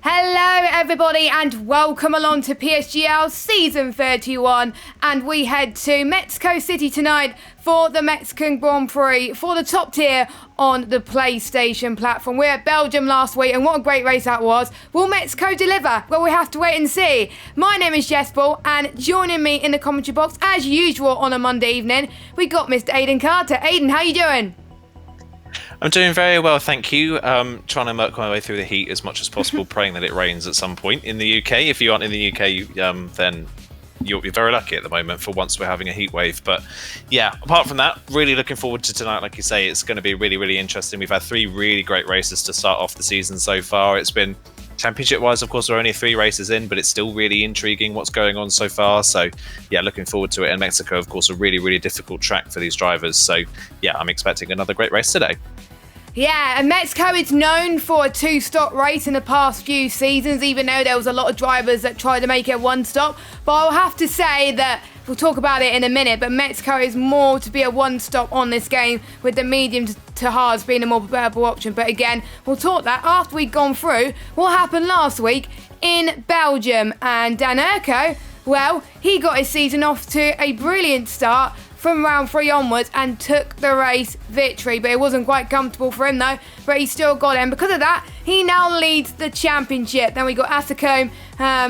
Hello everybody and welcome along to PSGL Season 31, and we head to Mexico City tonight for the Mexican Grand Prix for the top tier on the PlayStation platform. We were at Belgium last week and what a great race that was. Will Mexico deliver? Well, we have to wait and see. My name is Jessball, and joining me in the commentary box as usual on a Monday evening, we got Mr. Aidan Carter. Aidan, how you doing? I'm doing very well, thank you. Trying to work my way through the heat as much as possible, praying that it rains at some point in the UK. If you aren't in the UK, then you're very lucky at the moment. For once, we're having a heat wave. But yeah, apart from that, really looking forward to tonight. Like you say, it's going to be really, really interesting. We've had 3 really great races to start off the season so far. It's been championship-wise, of course, we're only 3 races in, but it's still really intriguing what's going on so far. So yeah, looking forward to it. And Mexico, of course, a really, really difficult track for these drivers. So yeah, I'm expecting another great race today. Yeah, and Mexico is known for a 2-stop race in the past few seasons, even though there was a lot of drivers that tried to make it a 1-stop. But I'll have to say that, we'll talk about it in a minute, but Mexico is more to be a 1-stop on this game, with the medium to hards being a more preferable option. But again, we'll talk that after we've gone through what happened last week in Belgium. And Dan Urco, well, he got his season off to a brilliant start from round 3 onwards and took the race victory, but it wasn't quite comfortable for him though, but he still got it, and because of that he now leads the championship. Then we got Facecam,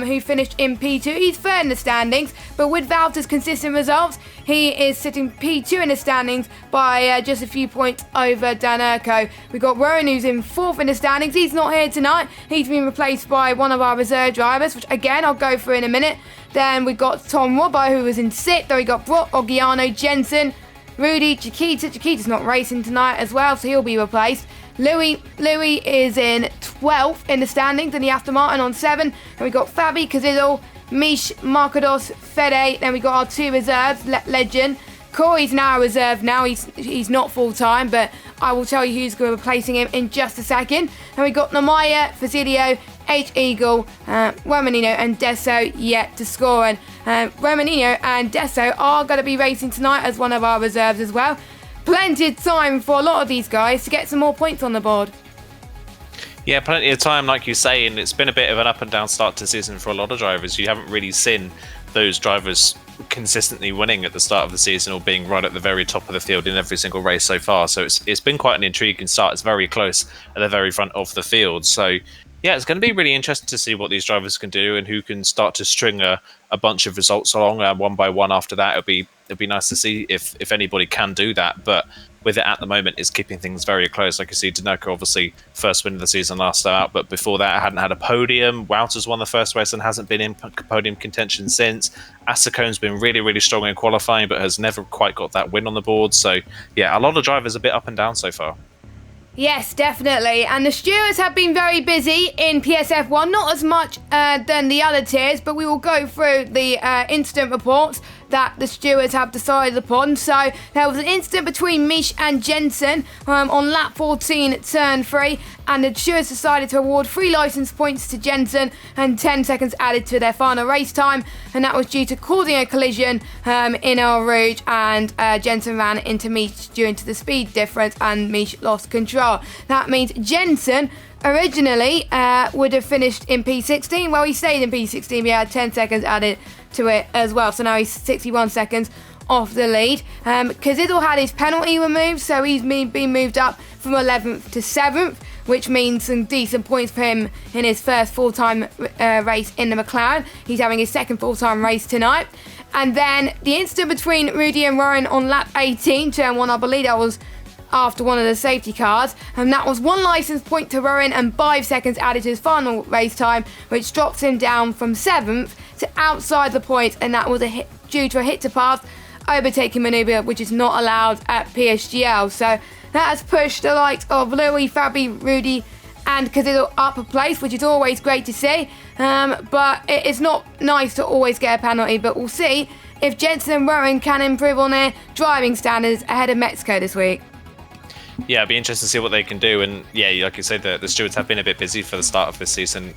who finished in P2. He's third in the standings, but with Valter's consistent results he is sitting P2 in the standings by just a few points over Dan Urco. We got Rowan, who's in 4th in the standings. He's not here tonight, he's been replaced by one of our reserve drivers, which again I'll go through in a minute. Then we got Tom Robbo, who was in 6th. Then we got Brock, Oggiano, Jensen, Rudy, Chiquita. Chiquita's not racing tonight as well, so he'll be replaced. Louis is in 12th in the standings, and the Aston Martin on 7. Then we got Fabi, Cazidel, Mish, Marcados, Fede. Then we got our 2 reserves, Legend. Corey's now a reserve now, he's not full-time, but I will tell you who's going to be replacing him in just a second. And we got Namaya, Fasilio, H. Eagle, Romanino and Desso yet to score. And Romanino and Desso are going to be racing tonight as one of our reserves as well. Plenty of time for a lot of these guys to get some more points on the board. Yeah, plenty of time, like you say, and it's been a bit of an up and down start to season for a lot of drivers. You haven't really seen those drivers consistently winning at the start of the season or being right at the very top of the field in every single race so far. So it's been quite an intriguing start. It's very close at the very front of the field. So yeah, it's going to be really interesting to see what these drivers can do and who can start to string a bunch of results along one by one after that. It'd be nice to see if anybody can do that. But with it at the moment, it's keeping things very close. Like you see, Dinoco obviously first win of the season last out, but before that I hadn't had a podium. Wouters won the first race and hasn't been in podium contention since. Asacone's been really, really strong in qualifying, but has never quite got that win on the board. So yeah, a lot of drivers a bit up and down so far. Yes, definitely. And the stewards have been very busy in PSF1, not as much than the other tiers, but we will go through the incident reports that the stewards have decided upon. So there was an incident between Mish and Jensen on lap 14 turn 3, and the stewards decided to award 3 license points to Jensen and 10 seconds added to their final race time, and that was due to causing a collision in Eau Rouge, and Jensen ran into Mish due to the speed difference and Mish lost control. That means Jensen originally would have finished in P16. Well, he stayed in P16, but he had 10 seconds added to it as well, so now he's 61 seconds off the lead. Cazidel had his penalty removed, so he's been moved up from 11th to 7th, which means some decent points for him in his first full-time race in the McLaren. He's having his second full-time race tonight. And then the incident between Rudy and Warren on lap 18, turn 1, I believe that was after one of the safety cars, and that was 1 license point to Rowan and 5 seconds added to his final race time, which drops him down from 7th to outside the points, and that was due to a hit to pass overtaking manoeuvre, which is not allowed at PSGL. So that has pushed the likes of Louis, Fabi, Rudy and Cazidel up a place, which is always great to see, but it's not nice to always get a penalty. But we'll see if Jensen and Rowan can improve on their driving standards ahead of Mexico this week. Yeah, it'd be interesting to see what they can do. And yeah, like you said, the stewards have been a bit busy for the start of this season.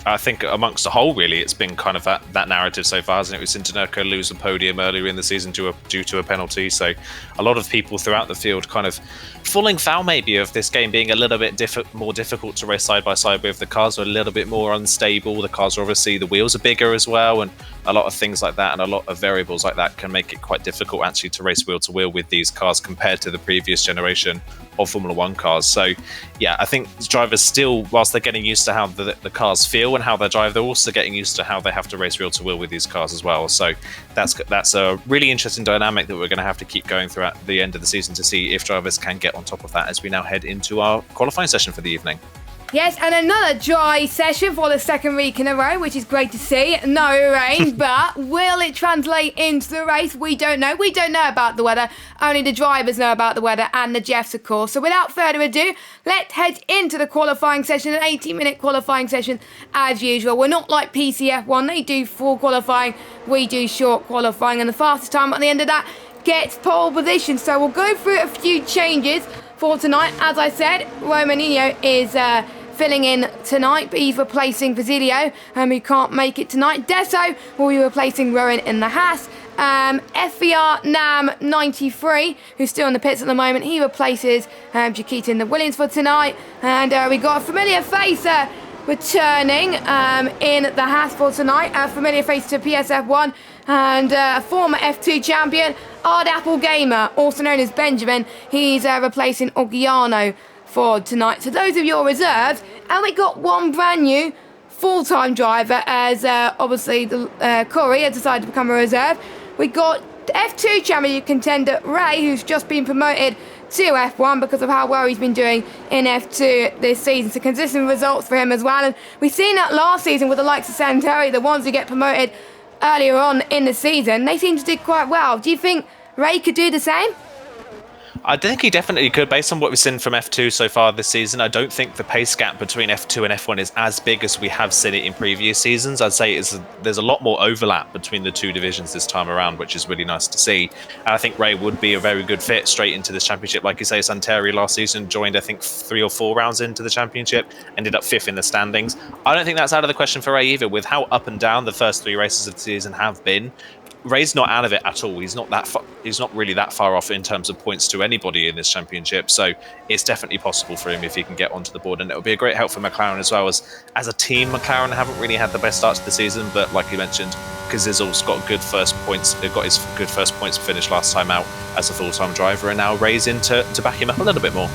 I think amongst the whole, really, it's been kind of that narrative so far, hasn't it? We've seen Danerko lose a podium earlier in the season due to a penalty. So a lot of people throughout the field kind of falling foul maybe of this game being a little bit more difficult to race side by side with. The cars are a little bit more unstable. The cars are obviously, the wheels are bigger as well, and a lot of things like that and a lot of variables like that can make it quite difficult actually to race wheel to wheel with these cars compared to the previous generation of Formula One cars. So yeah, I think drivers still, whilst they're getting used to how the cars feel and how they drive, they're also getting used to how they have to race wheel to wheel with these cars as well. So that's a really interesting dynamic that we're going to have to keep going throughout the end of the season to see if drivers can get on top of that as we now head into our qualifying session for the evening. Yes, and another dry session for the second week in a row, which is great to see. No rain, but will it translate into the race? We don't know. We don't know about the weather. Only the drivers know about the weather and the Jeffs, of course. So without further ado, let's head into the qualifying session, an 80-minute qualifying session as usual. We're not like PCF1. They do full qualifying. We do short qualifying, and the fastest time at the end of that gets pole position. So we'll go through a few changes for tonight. As I said, Romanino is filling in tonight, but he's replacing Basilio, who can't make it tonight. Deso will be replacing Rowan in the Haas. FVR Nam 93, who's still in the pits at the moment, he replaces Jaquita in the Williams for tonight. And we got a familiar face returning in the Haas for tonight, a familiar face to PSF1 and a former F2 champion, Ard Apple Gamer, also known as Benjamin. He's replacing Orgiano for tonight. So those of your reserves, and we got one brand new full-time driver as obviously the Corey has decided to become a reserve. We got F2 champion contender Ray, who's just been promoted to F1 because of how well he's been doing in F2 this season. So consistent results for him as well. And we've seen that last season with the likes of Santori, the ones who get promoted earlier on in the season. They seem to do quite well. Do you think Ray could do the same? I think he definitely could, based on what we've seen from F2 so far this season. I don't think the pace gap between F2 and F1 is as big as we have seen it in previous seasons. I'd say there's a lot more overlap between the two divisions this time around, which is really nice to see. And I think Ray would be a very good fit straight into this championship. Like you say, Santeri last season joined, I think, 3 or 4 rounds into the championship, ended up 5th in the standings. I don't think that's out of the question for Ray either, with how up and down the first 3 races of the season have been. Ray's not out of it at all. He's not really that far off in terms of points to anybody in this championship. So it's definitely possible for him if he can get onto the board, and it'll be a great help for McLaren as well. As a team, McLaren haven't really had the best start to the season, but like you mentioned, Kazizel's got good first points. Got his good first points finish last time out as a full-time driver, and now Ray's in to back him up a little bit more.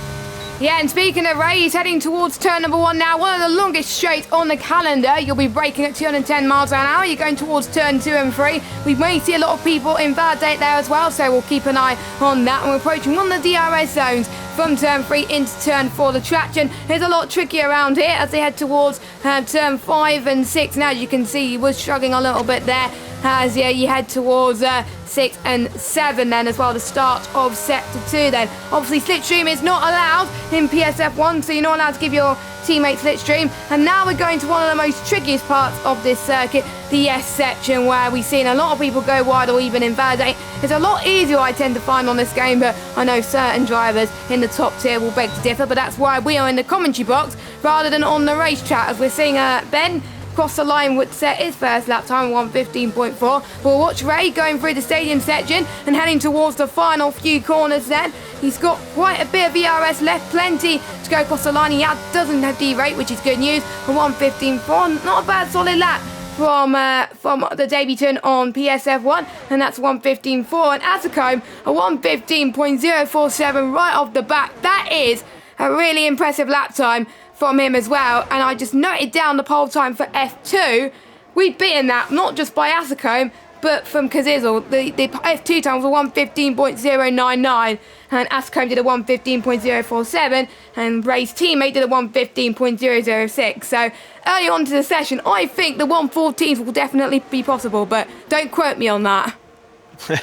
Yeah, and speaking of Ray, he's heading towards turn number 1 now. One of the longest straights on the calendar. You'll be braking at 210 miles an hour. You're going towards turn 2 and 3. We may see a lot of people invalidate there as well, so we'll keep an eye on that. And we're approaching one of the DRS zones from turn 3 into turn 4. The traction is a lot trickier around here as they head towards turn 5 and 6. Now, as you can see, he was struggling a little bit there as you head towards 6 and 7 then as well, the start of sector 2 then. Obviously slipstream is not allowed in PSF1, so you're not allowed to give your teammates slipstream. And now we're going to one of the most trickiest parts of this circuit, the S section, where we've seen a lot of people go wide or even invalidate. It's a lot easier, I tend to find, on this game, but I know certain drivers in the top tier will beg to differ, but that's why we are in the commentary box rather than on the racetrack, as we're seeing Ben cross the line would set his first lap time 1:15.4. We'll watch Ray going through the stadium section and heading towards the final few corners then. He's got quite a bit of ERS left, plenty to go across the line. He doesn't have D-rate, which is good news, for 1:15.4. Not a bad solid lap from the debutant on PSF1, and that's 1:15.4. And Asacombe, a 1:15.047 right off the back. That is a really impressive lap time from him as well. And I just noted down the pole time for F2. We've beaten that not just by Asacombe, but from Kazizel. The F2 times were 1:15.099, and Asacombe did a 1:15.047, and Ray's teammate did a 1:15.006. So early on to the session, I think the 1:14s will definitely be possible, but don't quote me on that.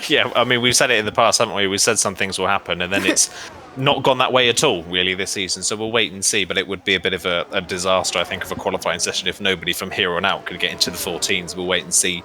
Yeah, I mean, we've said it in the past, haven't we? We've said some things will happen, and then it's not gone that way at all, really, this season. So we'll wait and see, but it would be a bit of a disaster, I think, of a qualifying session if nobody from here on out could get into the 14s. We'll wait and see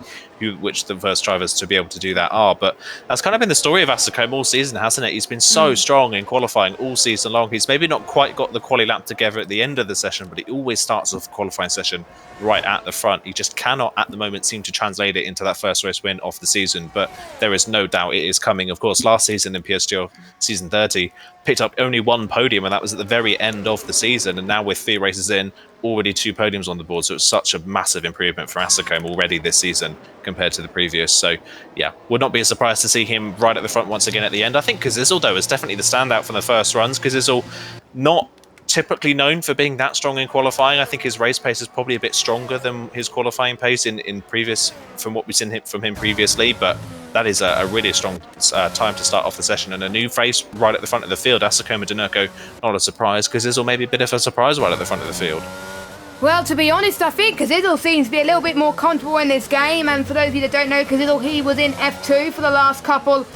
which the first drivers to be able to do that are. But that's kind of been the story of Asacome all season, hasn't it? He's been so strong in qualifying all season long. He's maybe not quite got the quali lap together at the end of the session, but he always starts off the qualifying session right at the front. He just cannot at the moment seem to translate it into that first race win of the season, but there is no doubt it is coming. Of course, last season in PSGL season 30, picked up only one podium, and that was at the very end of the season. And now with 3 races in, already 2 podiums on the board. So it's such a massive improvement for Asacome already this season compared to the previous. So yeah, would not be a surprise to see him right at the front once again at the end. I think Kazizel, though, is definitely the standout from the first runs. Kazizel, not typically known for being that strong in qualifying. I think his race pace is probably a bit stronger than his qualifying pace in previous, from what we've seen from him previously, but that is a really strong time to start off the session, and a new face right at the front of the field. Asacome and Denurko, not a surprise. Kazizel maybe a bit of a surprise right at the front of the field. Well, to be honest, I think Kazizel seems to be a little bit more comfortable in this game, and for those of you that don't know, Kazizel, he was in F2 for the last couple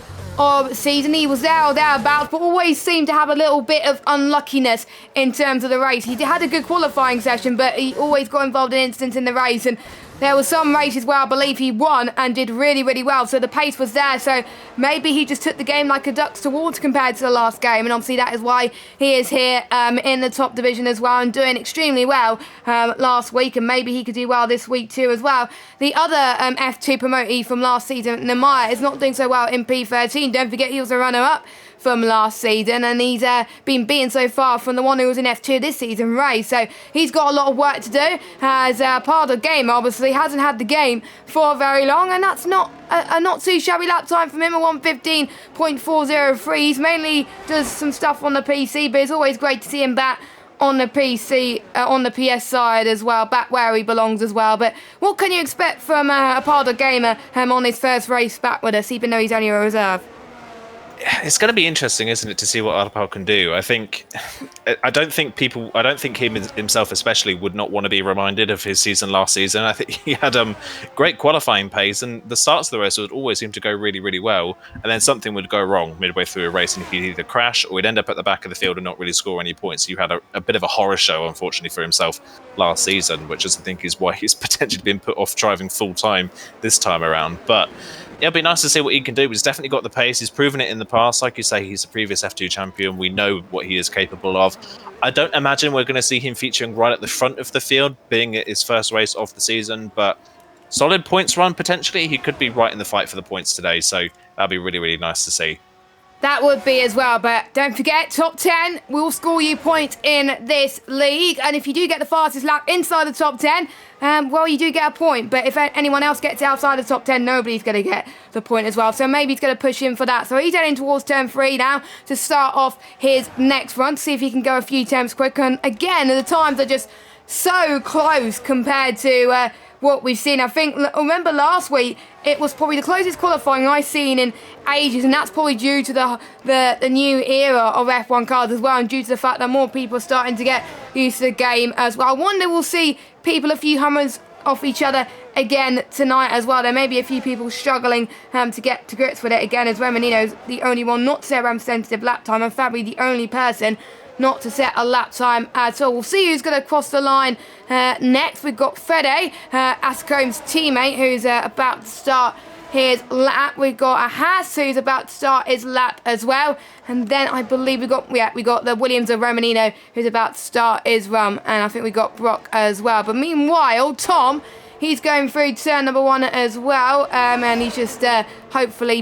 of season. He was there or thereabouts, but always seemed to have a little bit of unluckiness in terms of the race. He had a good qualifying session, but he always got involved in incidents in the race, and there were some races where I believe he won and did really, really well. So the pace was there. So maybe he just took the game like a duck's towards compared to the last game. And obviously that is why he is here in the top division as well and doing extremely well last week. And maybe he could do well this week too as well. The other F2 promotee from last season, Nemaya, is not doing so well in P13. Don't forget he was a runner-up from last season, and he's been beaten so far from the one who was in F2 this season, Ray. So he's got a lot of work to do as part of the game. Obviously hasn't had the game for very long, and that's not a not too shabby lap time from him, a 1:15.403. He's mainly does some stuff on the PC, but it's always great to see him back on the PC, on the PS side as well, back where he belongs as well. But what can you expect from a Pardo gamer on his first race back with us, even though he's only a reserve? It's going to be interesting, isn't it, to see what Arpal can do. I don't think him himself especially would not want to be reminded of his season last season. I think he had great qualifying pace, and the starts of the race would always seem to go really, really well, and then something would go wrong midway through a race, and he'd either crash or he'd end up at the back of the field and not really score any points. You had a bit of a horror show, unfortunately, for himself last season, which I think is why he's potentially been put off driving full-time this time around. But it'll be nice to see what he can do. He's definitely got the pace. He's proven it in the past. Like you say, he's a previous F2 champion. We know what he is capable of. I don't imagine we're going to see him featuring right at the front of the field, being his first race of the season, but solid points run potentially. He could be right in the fight for the points today, so that'd be really, really nice to see. That would be as well, but don't forget, top 10 will score you points in this league, and if you do get the fastest lap inside the top 10, well, you do get a point, but if anyone else gets outside the top 10, nobody's going to get the point as well, so maybe he's going to push him for that. So he's heading towards turn 3 now to start off his next run, to see if he can go a few temps quicker, and again, the times are just so close compared to what we've seen. I think, remember last week, it was probably the closest qualifying I've seen in ages, and that's probably due to the new era of F1 cars as well, and due to the fact that more people are starting to get used to the game as well. I wonder we'll see people a few hammers off each other again tonight as well. There may be a few people struggling to get to grips with it again, as Remenino's the only one not to set a representative lap time, and Fabry the only person not to set a lap time at all. We'll see who's going to cross the line next. We've got Fede, Asacome's teammate, who's about to start his lap. We've got a Haas who's about to start his lap as well. And then I believe we got the Williams of Romanino who's about to start his run. And I think we got Brock as well. But meanwhile, Tom, he's going through turn number 1 as well. And he's just hopefully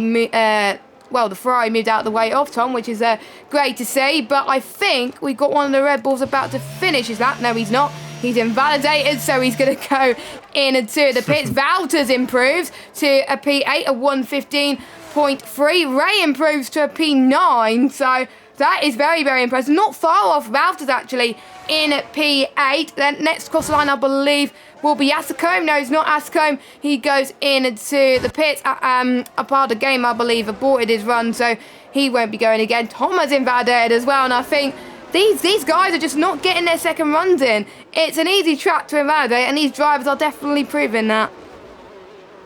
well, the Ferrari moved out of the way of Tom, which is great to see. But I think we've got one of the Red Bulls about to finish his lap. No, he's not. He's invalidated, so he's going to go into the pits. Valters improves to a P8, a 1:15.3. Ray improves to a P9, so that is very, very impressive. Not far off Valters, actually, in P8. Then next cross line, I believe, will be Asacome. No, it's not Asacome. He goes into the pits. A part of the game, I believe, aborted his run, so he won't be going again. Tom has invalidated as well, and I think these guys are just not getting their second runs in. It's an easy track to invalidate, and these drivers are definitely proving that.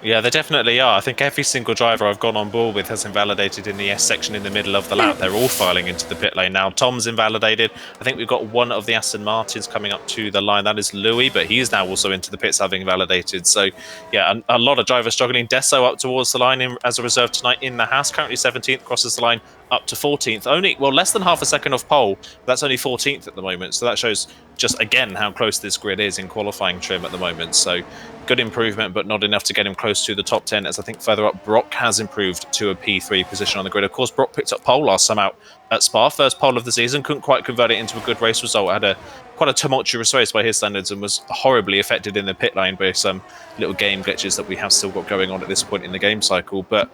Yeah, they definitely are. I think every single driver I've gone on board with has invalidated in the S section in the middle of the lap. They're all filing into the pit lane now. Tom's invalidated. I think we've got one of the Aston Martins coming up to the line. That is Louis, but he's now also into the pits having invalidated. So, yeah, a lot of drivers struggling. Desso up towards the line as a reserve tonight in the Haas. Currently 17th, crosses the line up to 14th. Only, well, less than half a second off pole. That's only 14th at the moment. So that shows just, again, how close this grid is in qualifying trim at the moment. So, good improvement, but not enough to get him close to the top 10, as I think further up Brock has improved to a P3 position on the grid. Of course, Brock picked up pole last time out at Spa, first pole of the season, couldn't quite convert it into a good race result, had quite a tumultuous race by his standards and was horribly affected in the pit lane by some little game glitches that we have still got going on at this point in the game cycle. But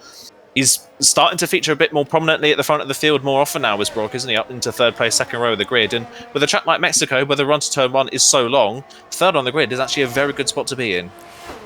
he's starting to feature a bit more prominently at the front of the field more often now as Brock, isn't he? Up into third place, second row of the grid. And with a track like Mexico, where the run to turn one is so long, third on the grid is actually a very good spot to be in.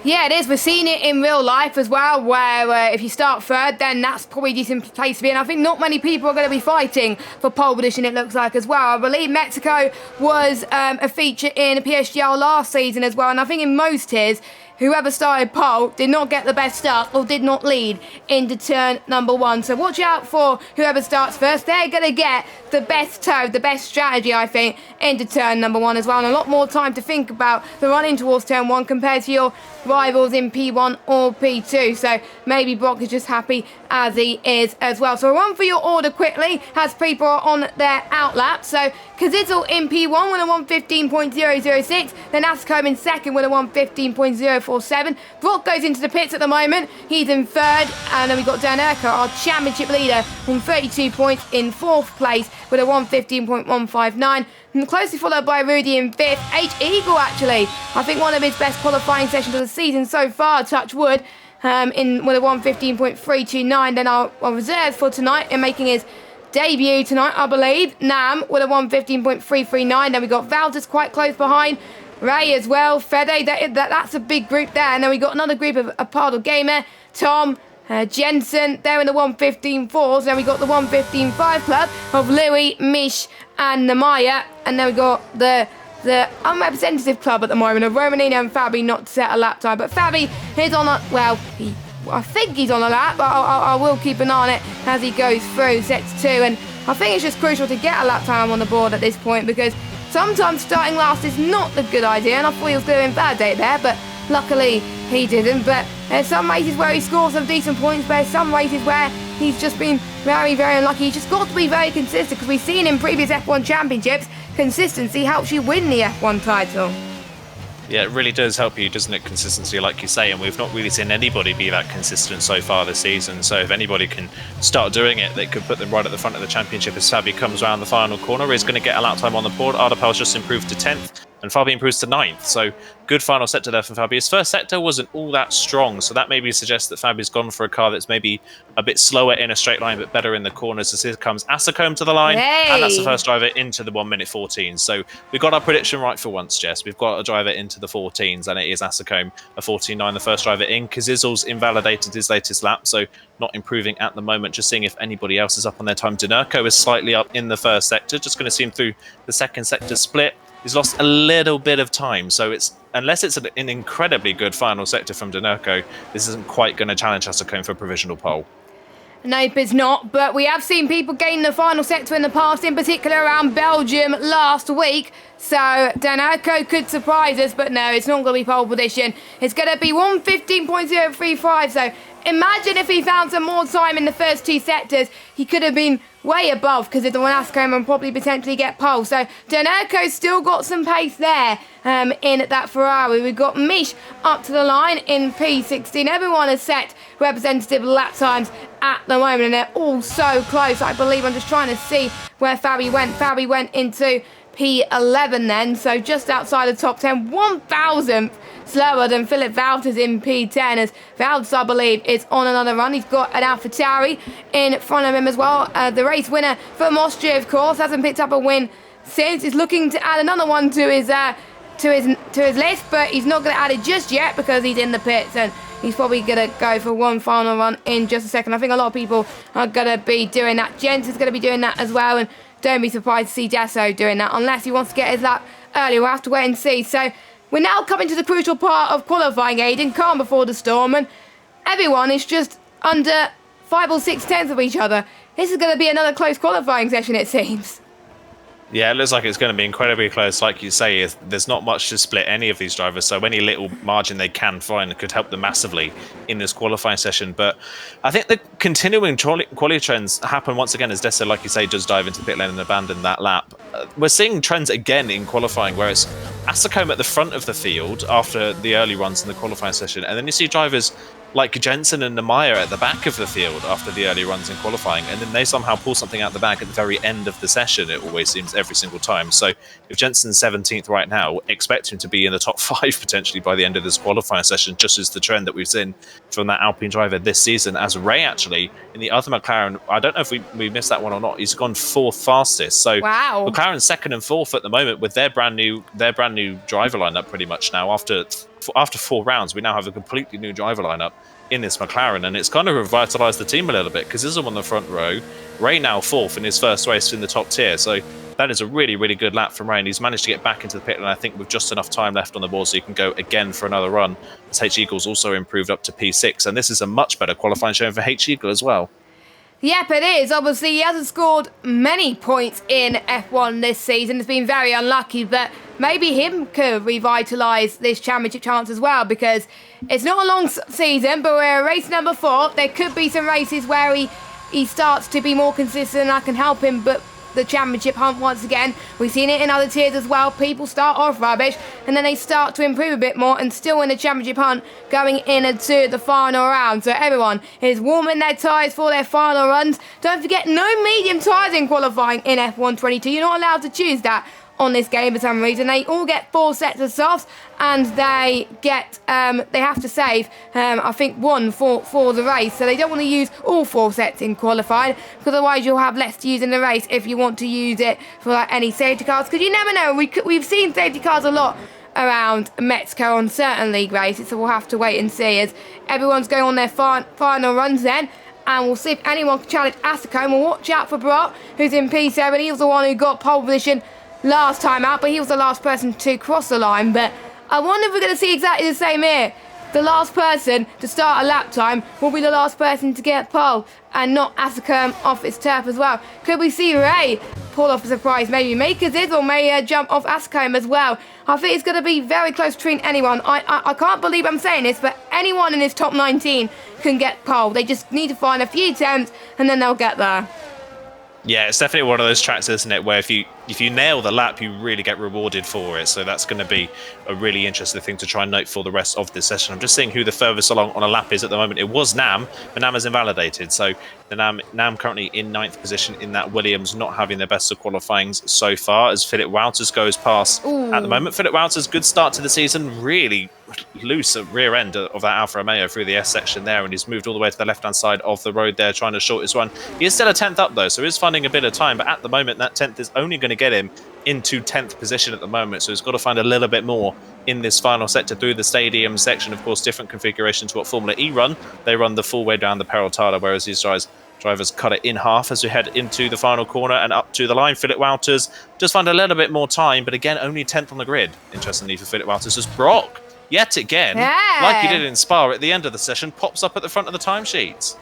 Yeah, it is. We're seeing it in real life as well, where if you start third, then that's probably a decent place to be. And I think not many people are going to be fighting for pole position, it looks like, as well. I believe Mexico was a feature in PSGL last season as well. And I think in most tiers, whoever started pole did not get the best start or did not lead into turn number one. So watch out for whoever starts first. They're going to get the best toe, the best strategy, I think, into turn number one as well. And a lot more time to think about the running towards turn one compared to your rivals in P1 or P2. So maybe Brock is just happy as he is as well. So run for your order quickly as people are on their outlap. So Kazizel in P1 with a 1:15.006. Then Ascombe in second with a 1:15.047. Brock goes into the pits at the moment. He's in third. And then we've got Dan Urker, our championship leader, on 32 points in fourth place with a 1:15.159. And closely followed by Rudy in fifth. H. Eagle, actually. I think one of his best qualifying sessions of the season so far, touch wood, with a 1:15.329. Then our reserves for tonight and making his debut tonight, I believe. Nam with a 1:15.339. Then we got Valdes quite close behind. Ray as well. Fede, that's a big group there. And then we got another group of Apardal Gamer, Tom, Jensen, they're in the 1:15.4s. Then we got the 1:15.5 club of Louis, Mish, and Namaya. And then we got the unrepresentative club at the moment of Romanino and Fabi, not to set a lap time. But Fabi is on a, well, I think he's on a lap, but I will keep an eye on it as he goes through sets two. And I think it's just crucial to get a lap time on the board at this point, because sometimes starting last is not a good idea. And I thought he was going to invalidate there, but luckily he didn't. But there's some races where he scores some decent points, but there's some races where he's just been very, very unlucky. He's just got to be very consistent, because we've seen in previous F1 championships, consistency helps you win the F1 title. Yeah, it really does help you, doesn't it? Consistency, like you say, and we've not really seen anybody be that consistent so far this season. So if anybody can start doing it, they could put them right at the front of the championship as Fabi comes around the final corner. He's going to get a lap time on the board. Ardapal's just improved to 10th. And Fabi improves to 9th, so good final sector there for Fabi. His first sector wasn't all that strong, so that maybe suggests that Fabi's gone for a car that's maybe a bit slower in a straight line, but better in the corners. As here comes Asacombe to the line, and that's the first driver into the 1:14. So we got our prediction right for once, Jess. We've got a driver into the 14s, and it is Asacombe, a 14.9, the first driver in. Kazizel's invalidated his latest lap, so not improving at the moment. Just seeing if anybody else is up on their time. Denurko is slightly up in the first sector, just going to see him through the second sector split. He's lost a little bit of time, so unless it's an incredibly good final sector from Denurko, this isn't quite going to challenge Asacombe for a provisional pole. Nope, it's not, but we have seen people gain the final sector in the past, in particular around Belgium last week. So Denurko could surprise us, but no, it's not going to be pole position. It's going to be 1:15.035, so imagine if he found some more time in the first two sectors. He could have been way above, because if the one Ascombe and probably potentially get pole. So Denurko's still got some pace there in that Ferrari. We've got Mish up to the line in P16. Everyone has set representative lap times at the moment, and they're all so close. I believe, I'm just trying to see where Fabi went. Fabi went into P11 then, so just outside the top 10, 1,000th slower than Philip Valdes in P10, as Valdes, I believe, is on another run. He's got an AlphaTauri in front of him as well. The race winner from Austria, of course, hasn't picked up a win since. He's looking to add another one to his list, but he's not going to add it just yet because he's in the pits, and he's probably going to go for one final run in just a second. I think a lot of people are going to be doing that. Jensen's going to be doing that as well, and don't be surprised to see Desso doing that, unless he wants to get his lap early. We'll have to wait and see. So we're now coming to the crucial part of qualifying, Aiden. Calm before the storm. And everyone is just under 5 or 6 tenths of each other. This is going to be another close qualifying session, it seems. Yeah, it looks like it's going to be incredibly close. Like you say, there's not much to split any of these drivers, so any little margin they can find could help them massively in this qualifying session. But I think the continuing quality trends happen once again as Dessa, like you say, does dive into pit lane and abandon that lap. We're seeing trends again in qualifying, where it's Facecam at the front of the field after the early runs in the qualifying session, and then you see drivers like Jensen and Nemaya at the back of the field after the early runs in qualifying, and then they somehow pull something out the bag at the very end of the session, it always seems, every single time. So if Jensen's 17th right now, expect him to be in the top 5 potentially by the end of this qualifying session, just as the trend that we've seen from that Alpine driver this season. As Ray, actually, in the other McLaren, I don't know if we missed that one or not, he's gone 4th fastest. So wow. McLaren's 2nd and 4th at the moment with their brand new driver lineup pretty much now. After 4 rounds, we now have a completely new driver lineup in this McLaren, and it's kind of revitalised the team a little bit, because Ism on the front row, Ray now 4th in his first race in the top tier, so that is a really, really good lap from Ray, and he's managed to get back into the pit, and I think with just enough time left on the board so he can go again for another run, as H-Eagle's also improved up to P6, and this is a much better qualifying showing for H-Eagle as well. Yep, it is. Obviously, he hasn't scored many points in F1 this season. It's been very unlucky, but maybe him could revitalise this championship chance as well, because it's not a long season, but we're race number 4. There could be some races where he starts to be more consistent and I can help him, but the championship hunt once again. We've seen it in other tiers as well. People start off rubbish and then they start to improve a bit more and still in the championship hunt going into the final round. So everyone is warming their tyres for their final runs. Don't forget, no medium tyres in qualifying in F1 22. You're not allowed to choose that on this game for some reason. They all get 4 sets of softs, and they have to save I think 1 for the race, so they don't want to use all 4 sets in qualifying, because otherwise you'll have less to use in the race if you want to use it for like any safety cars, because you never know. We've seen safety cars a lot around Mexico on certain league races, so we'll have to wait and see as everyone's going on their final runs then. And we'll see if anyone can challenge Facecam. We'll watch out for Brock, who's in P7. He was the one who got pole position last time out, but he was the last person to cross the line. But I wonder if we're going to see exactly the same here. The last person to start a lap time will be the last person to get pole, and not Facecam off its turf as well. Could we see Ray pull off a surprise? Maybe Makers or may jump off Facecam as well. I think it's going to be very close between anyone. I can't believe I'm saying this, but anyone in this top 19 can get pole. They just need to find a few attempts and then they'll get there. Yeah, it's definitely one of those tracks, isn't it, where if you nail the lap, you really get rewarded for it. So that's going to be a really interesting thing to try and note for the rest of this session. I'm just seeing who the furthest along on a lap is at the moment. It was Nam, but Nam is invalidated. So the Nam currently in 9th position in that Williams, not having their best of qualifyings so far, as Philip Wouters goes past. Ooh. At the moment. Philip Wouters, good start to the season, really loose at rear end of that Alfa Romeo through the S section there, and he's moved all the way to the left-hand side of the road there, trying to short his run. He is still a 10th up, though, so he's finding a bit of time, but at the moment, that 10th is only going to get him into 10th position at the moment, so he's got to find a little bit more in this final sector through the stadium section. Of course, different configuration to what Formula E run. They run the full way down the Peraltada, whereas these drivers cut it in half as we head into the final corner and up to the line. Philip Wouters just find a little bit more time, but again, only 10th on the grid. Interestingly for Philip Wouters, as Brock, yet again, like he did in Spa at the end of the session, pops up at the front of the timesheets.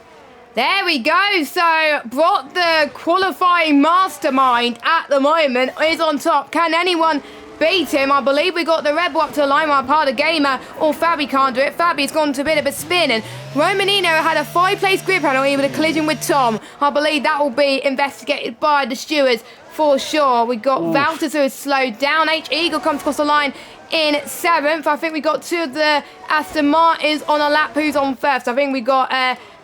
There we go. So Brock, the qualifying mastermind at the moment, is on top. Can anyone beat him? I believe we got the Red Bull up to the line while part of Gamer or Fabi can't do it. Fabi's gone to a bit of a spin, and Romanino had a 5-place grid penalty with a collision with Tom. I believe that will be investigated by the stewards for sure. We got Wouters, who is slowed down. H-Eagle comes across the line in 7th. I think we got 2 of the Aston Martins on a lap. Who's on first? I think we got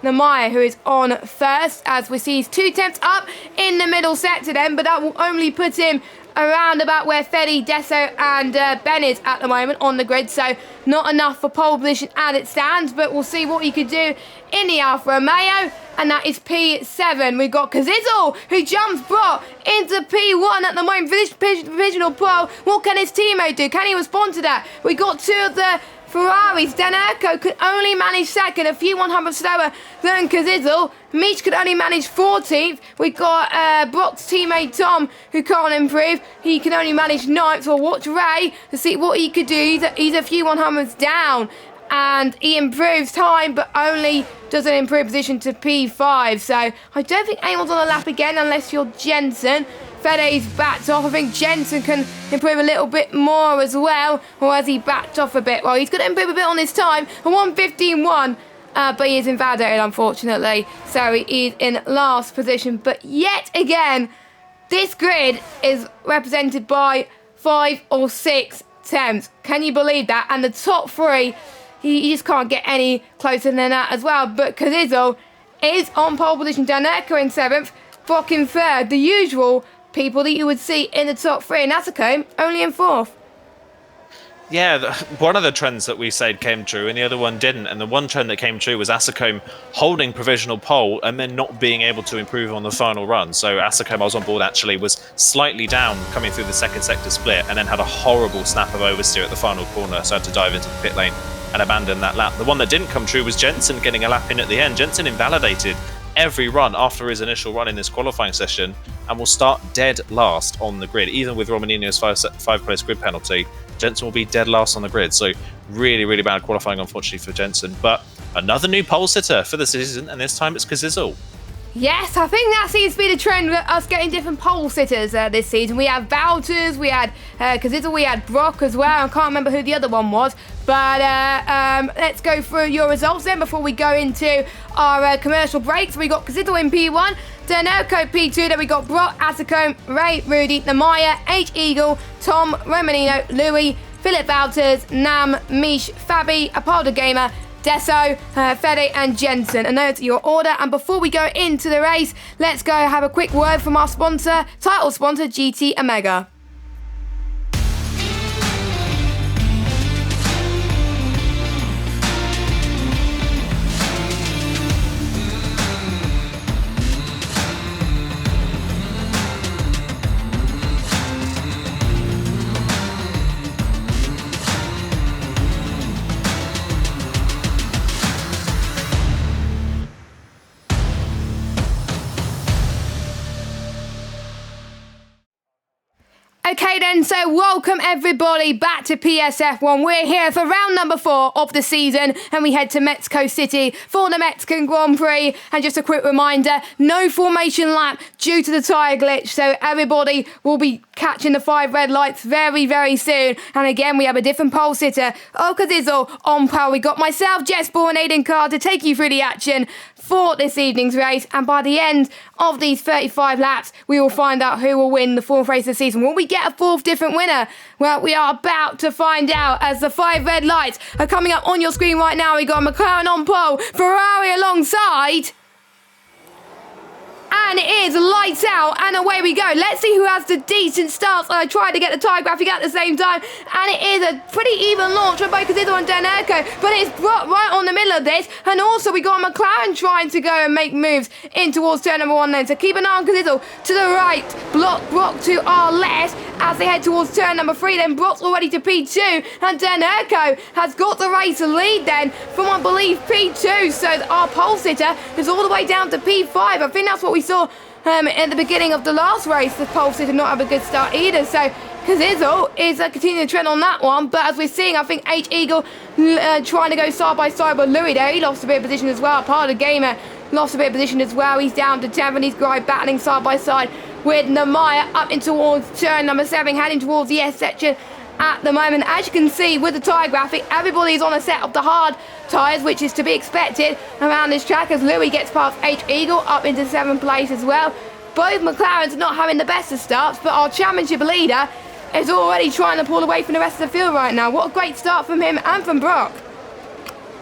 Nemaya, who is on first, as we see he's 2 tenths up in the middle sector then, but that will only put him around about where Fedi, Desso and Ben is at the moment on the grid, so not enough for pole position as it stands, but we'll see what he could do in the Alfa Romeo, and that is P7. We've got Kazizel, who jumps Brock into P1 at the moment for this provisional pole. What can his teammate do? Can he respond to that? We got 2 of the Ferraris. Denerco could only manage 2nd, a few 100 slower than Kazizel. Meech could only manage 14th. We got Brock's teammate Tom, who can't improve. He can only manage 9th. We'll watch Ray to see what he could do. He's a few 100s down. and he improves time, but only doesn't improve position to P5. So I don't think anyone's on the lap again unless you're Jensen. Fede's backed off. I think Jensen can improve a little bit more as well, or has he backed off a bit? Well, he's going to improve a bit on his time, a 1:15.1, but he is invalidated, unfortunately. So he is in last position. But yet again, this grid is represented by 5 or 6 temps. Can you believe that? And the top 3, you just can't get any closer than that as well. But Kazizel is on pole position. Daneko in 7th, Brock in 3rd. The usual people that you would see in the top 3, and Asako only in 4th. Yeah, one of the trends that we said came true and the other one didn't. And the one trend that came true was Asako holding provisional pole and then not being able to improve on the final run. So Asako, I was on board actually, was slightly down coming through the second sector split and then had a horrible snap of oversteer at the final corner. So I had to dive into the pit lane and abandon that lap. The one that didn't come true was Jensen getting a lap in at the end. Jensen invalidated every run after his initial run in this qualifying session and will start dead last on the grid. Even with Romanino's 5-place grid penalty, Jensen will be dead last on the grid. So really, really bad qualifying, unfortunately, for Jensen. But another new pole sitter for the season, and this time it's Kazizel. Yes, I think that seems to be the trend with us getting different pole sitters this season. We have Valters, we had Kazizel, we had Brock as well. I can't remember who the other one was. But let's go through your results then before we go into our commercial breaks. We got Kazizel in P1, Daneko P2, then we got Brock, Asako, Ray, Rudy, Namaya, H Eagle, Tom, Romanino, Louis, Philip Valters, Nam, Mish, Fabi, Apollo Gamer, Deso, Fede and Jensen. A note to your order. And before we go into the race, let's go have a quick word from our sponsor, title sponsor GT Omega. Okay then, so welcome everybody back to PSF1. We're here for round number 4 of the season and we head to Mexico City for the Mexican Grand Prix. And just a quick reminder, no formation lap due to the tyre glitch, so everybody will be catching the 5 red lights very, very soon. And again, we have a different pole sitter, Kazizel on pole. We got myself, Jessball and Aiden Carr to take you through the action for this evening's race, and by the end of these 35 laps we will find out who will win the 4th race of the season. Will we get a 4th different winner? Well, we are about to find out as the 5 red lights are coming up on your screen right now. We got McLaren on pole, Ferrari alongside, and it is lights out and away we go. Let's see who has the decent starts. I tried to get the tyre graphic at the same time, and it is a pretty even launch for both Kazizel and Daneko, but it's right on the middle of this. And also we got McLaren trying to go and make moves in towards turn number 1 then, so keep an eye on Kazizel to the right, Brock to our left as they head towards turn number 3. Then Brock's already to P2 and Daneko has got the race lead then from, I believe, P2, so our pole sitter is all the way down to P5. I think that's what we saw at the beginning of the last race. The pole sitter not have a good start either, so Kazizel is continuing the trend on that one. But as we're seeing, I think H Eagle trying to go side by side with Louis there. He lost a bit of position as well. Part of the gamer lost a bit of position as well. He's down to 10th and he's battling side by side with Namaya up in towards turn number 7, heading towards the S section at the moment. As you can see with the tyre graphic, everybody's on a set of the hard tyres, which is to be expected around this track, as Louis gets past H Eagle up into 7th place as well. Both McLarens not having the best of starts, but our championship leader is already trying to pull away from the rest of the field right now. What a great start from him and from Brock.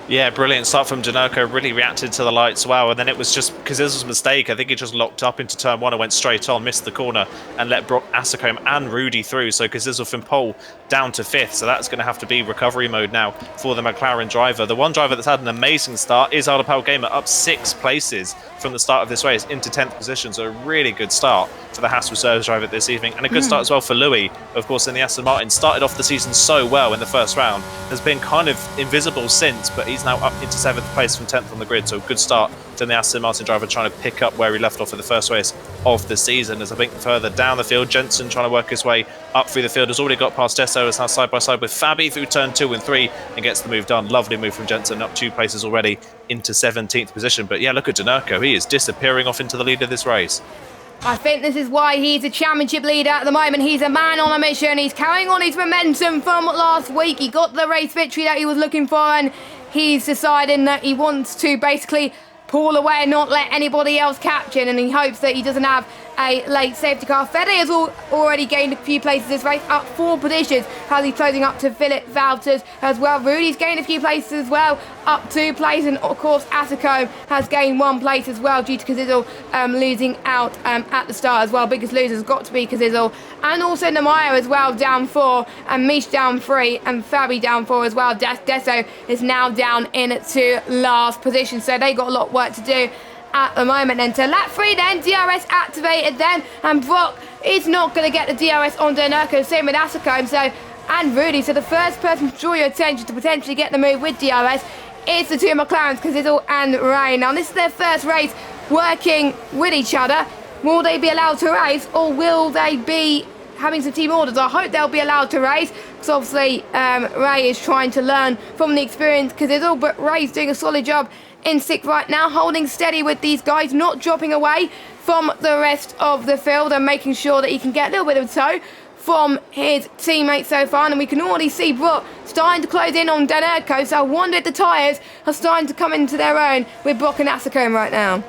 Yeah, brilliant start from Daneko, really reacted to the lights well, and then it was just Kazizel's mistake. I think he just locked up into turn 1 and went straight on, missed the corner and let Brock, Asako and Rudy through, so Kazizel from pole down to 5th, so that's going to have to be recovery mode now for the McLaren driver. The one driver that's had an amazing start is Alapal Gamer, up 6 places from the start of this race into 10th position, so a really good start for the Haas Reserves driver this evening, and a good start as well for Louis, of course, in the Aston Martin. Started off the season so well in the first round, has been kind of invisible since, but He's now up into 7th place from 10th on the grid, so good start to the Aston Martin driver trying to pick up where he left off in the first race of the season. As I think further down the field, Jensen trying to work his way up through the field, has already got past Desso, is now side by side with Fabi through turn 2 and 3 and gets the move done. Lovely move from Jensen, up 2 places already into 17th position. But yeah, look at Denurko, he is disappearing off into the lead of this race. I think this is why he's a championship leader at the moment. He's a man on a mission. He's carrying on his momentum from last week. He got the race victory that he was looking for, and he's deciding that he wants to basically pull away and not let anybody else catch him, and he hopes that he doesn't have a late safety car. Fede has already gained a few places this race, up 4 positions as he's closing up to Philip Valters as well. Rudy's gained a few places as well, up 2 places, and of course Asicombe has gained 1 place as well due to Kazizel losing out at the start as well. Biggest loser has got to be Kazizel, and also Namaya as well, down 4, and Mish down 3, and Fabi down 4 as well. Desso is now down into last position, so they got a lot of work to do at the moment. Then to lap 3 then, DRS activated then, and Brock is not going to get the DRS on Denurko, same with Asicombe, and Rudy. So the first person to draw your attention to potentially get the move with DRS is the 2 McLarens, Kazizel and Ray. Now this is their first race working with each other. Will they be allowed to race, or will they be having some team orders? I hope they'll be allowed to race, because obviously Ray is trying to learn from the experience Kazizel, but Ray's doing a solid job in 6th right now, holding steady with these guys, not dropping away from the rest of the field, and making sure that he can get a little bit of tow from his teammates so far. And we can already see Brock starting to close in on Denurko, so I wonder if the tyres are starting to come into their own with Brock and Asicombe right now.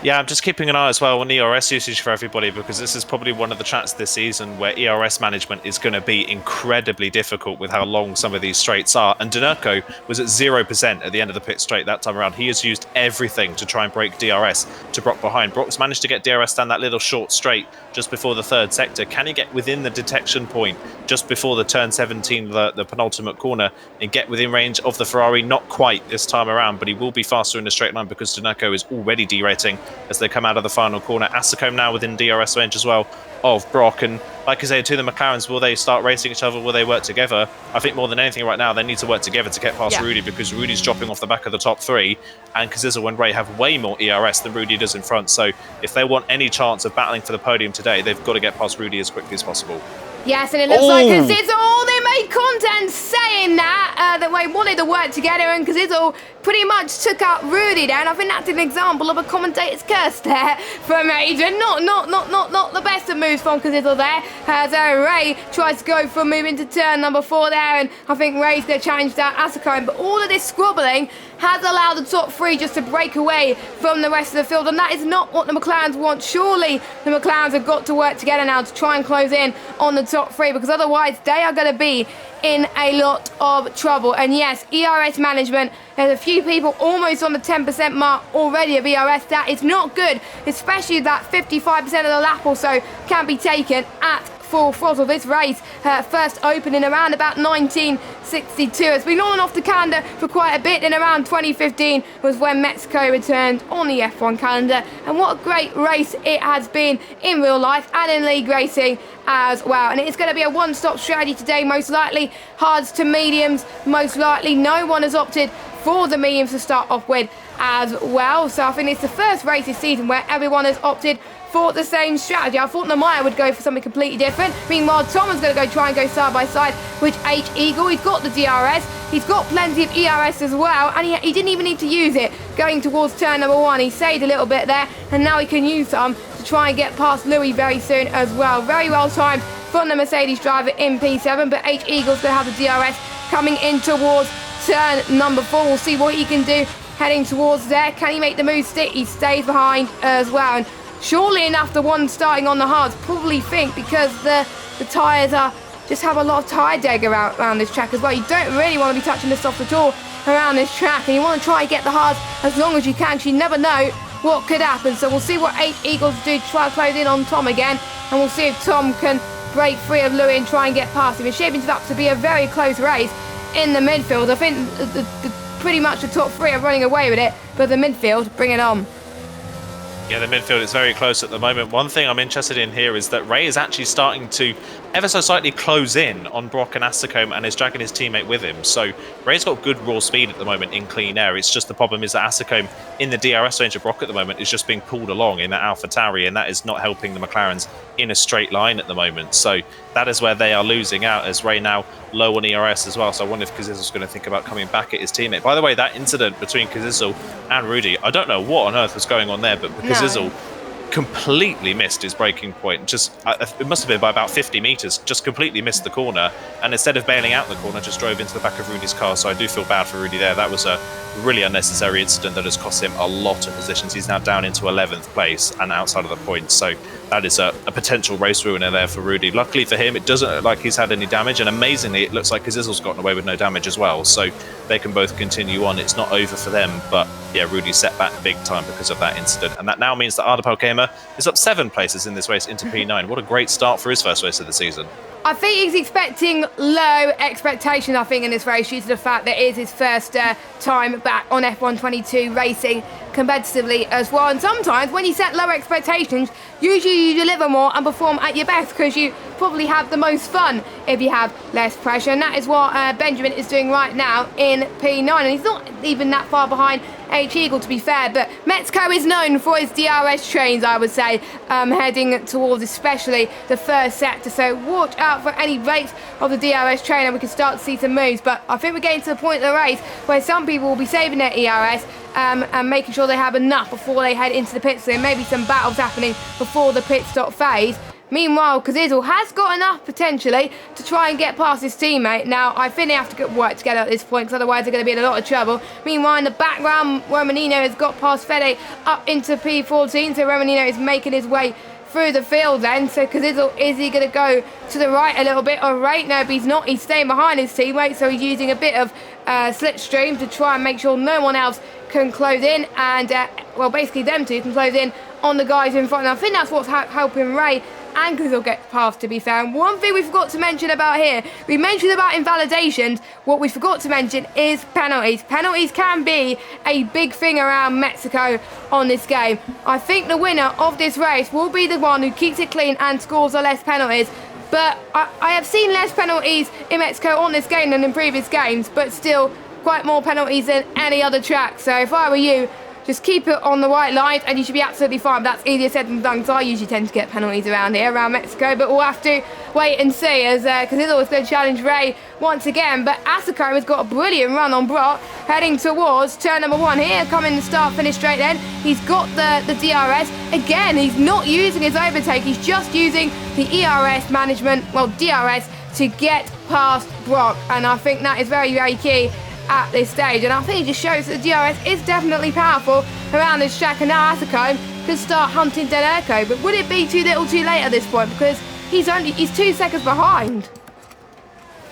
Yeah, I'm just keeping an eye as well on ERS usage for everybody, because this is probably one of the tracks this season where ERS management is going to be incredibly difficult with how long some of these straights are. And Denurko was at 0% at the end of the pit straight that time around. He has used everything to try and break DRS to Brock behind. Brock's managed to get DRS down that little short straight just before the 3rd sector. Can he get within the detection point just before the turn 17, the penultimate corner, and get within range of the Ferrari? Not quite this time around, but he will be faster in the straight line because Denurko is already derating as they come out of the final corner. Asicombe now within DRS range as well of Brock, and like I say, to the McLarens, will they start racing each other? Will they work together? I think more than anything right now, they need to work together to get past Rudy, because Rudy's dropping off the back of the top 3, and Kazizel and Ray have way more ERS than Rudy does in front. So if they want any chance of battling for the podium today, they've got to get past Rudy as quickly as possible. Yes, and it looks like Kazizel, they made content saying that they wanted to work together, and Kazizel pretty much took out Rudy there, and I think that's an example of a commentator's curse there from Adrian. Not the best of moves from Kazizel there, as Ray tries to go for a move into turn number 4 there, and I think Ray's going to challenge that Asicombe, but all of this squabbling has allowed the top 3 just to break away from the rest of the field, and that is not what the McLarens want. Surely the McLarens have got to work together now to try and close in on the top 3, because otherwise they are going to be in a lot of trouble. And yes, ERS management, there's a few people almost on the 10% mark already of ERS. That is not good, especially that 55% of the lap or so can be taken at full throttle. This race first opened in around about 1962. It's been on and off the calendar for quite a bit, and around 2015 was when Mexico returned on the F1 calendar, and what a great race it has been in real life and in league racing as well. And it's going to be a one-stop strategy today, most likely hards to mediums, most likely. No one has opted for the mediums to start off with as well, so I think it's the first race this season where everyone has opted for the same strategy. I thought Namaya would go for something completely different. Meanwhile, Tom is going to try and go side by side with H Eagle. He's got the DRS. He's got plenty of ERS as well, and he didn't even need to use it going towards turn number 1. He saved a little bit there, and now he can use some to try and get past Louis very soon as well. Very well timed from the Mercedes driver in P7, but H Eagle's going to have the DRS coming in towards turn number 4. We'll see what he can do heading towards there. Can he make the move stick? He stays behind as well. And surely enough, the one starting on the hards probably think, because the tyres are just have a lot of tyre deg around this track as well. You don't really want to be touching the soft at all around this track, and you want to try and get the hards as long as you can, because you never know what could happen. So we'll see what 8 Eagles do to try and close in on Tom again, and we'll see if Tom can break free of Louis and try and get past him. It's shaping up to be a very close race in the midfield. I think pretty much the top 3 are running away with it, but the midfield, bring it on. Yeah, the midfield is very close at the moment. One thing I'm interested in here is that Ray is actually starting to ever so slightly close in on Brock and Asicome and is dragging his teammate with him. So Ray's got good raw speed at the moment in clean air. It's just the problem is that Asicome in the DRS range of Brock at the moment is just being pulled along in that AlphaTauri, and that is not helping the McLarens in a straight line at the moment. So that is where they are losing out, as Ray now low on ERS as well. So I wonder if Kazizel's going to think about coming back at his teammate. By the way, that incident between Kazizel and Rudy, I don't know what on earth was going on there, but Kazizel completely missed his braking point. Just it must have been by about 50 meters. Just completely missed the corner, and instead of bailing out the corner, just drove into the back of Rudy's car. So I do feel bad for Rudy there. That was a really unnecessary incident that has cost him a lot of positions. He's now down into 11th place and outside of the points. So that is a potential race ruiner there for Rudy. Luckily for him, it doesn't look like he's had any damage, and amazingly, it looks like Kazizel's gotten away with no damage as well. So they can both continue on. It's not over for them, but yeah, Rudy set back big time because of that incident, and that now means that Ardapal Gamer is up 7 places in this race into P9. What a great start for his first race of the season. I think he's expecting low expectations, I think, in this race due to the fact that it is his first time back on F1 22 racing competitively as well. And sometimes when you set low expectations, usually you deliver more and perform at your best because you probably have the most fun if you have less pressure. And that is what Benjamin is doing right now in P9. And he's not even that far behind H-Eagle, to be fair, but Metzko is known for his DRS trains, I would say, heading towards especially the first sector. So watch out for any breaks of the DRS train and we can start to see some moves. But I think we're getting to the point of the race where some people will be saving their ERS and making sure they have enough before they head into the pits. So there may be some battles happening before the pit stop phase. Meanwhile, Kazizel has got enough potentially to try and get past his teammate. Now, I think they have to work together at this point because otherwise they're going to be in a lot of trouble. Meanwhile, in the background, Romanino has got past Fede up into P14, so Romanino is making his way through the field then. So Kazizel, is he going to go to the right a little bit or right? No, but he's not. He's staying behind his teammate, so he's using a bit of slipstream to try and make sure no one else can close in and, well, basically them two can close in on the guys in front. And I think that's what's helping Ray and Kazizel get past, to be fair. And one thing we forgot to mention about here, we mentioned about invalidations. What we forgot to mention is penalties. Penalties can be a big thing around Mexico on this game. I think the winner of this race will be the one who keeps it clean and scores the less penalties. But I have seen less penalties in Mexico on this game than in previous games, but still quite more penalties than any other track. So if I were you, just keep it on the right line and you should be absolutely fine. But that's easier said than done because I usually tend to get penalties around here, around Mexico. But we'll have to wait and see as Kazizel is going to challenge Ray once again. But Asicome has got a brilliant run on Brock heading towards turn number 1 here, coming the start-finish straight then. He's got the DRS. Again, he's not using his overtake. He's just using the ERS management, well, DRS, to get past Brock. And I think that is very, very key at this stage, and I think it just shows that the DRS is definitely powerful around this track, and now Asicome could start hunting Denerko. But would it be too little too late at this point, because he's 2 seconds behind?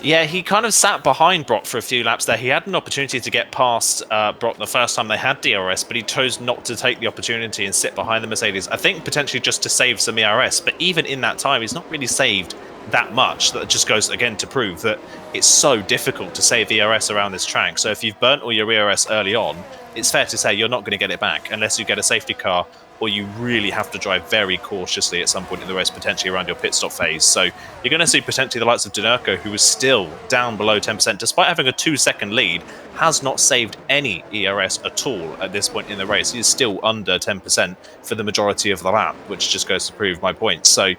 Yeah, he kind of sat behind Brock for a few laps there. He had an opportunity to get past Brock the first time they had DRS, but he chose not to take the opportunity and sit behind the Mercedes. I think potentially just to save some ERS, but even in that time, he's not really saved that much. That just goes again to prove that it's so difficult to save ERS around this track. So if you've burnt all your ERS early on, it's fair to say you're not going to get it back unless you get a safety car, or you really have to drive very cautiously at some point in the race, potentially around your pit stop phase. So you're going to see potentially the likes of Denerko, who is still down below 10%, despite having a 2-second lead, has not saved any ERS at all at this point in the race. He is still under 10% for the majority of the lap, which just goes to prove my point. So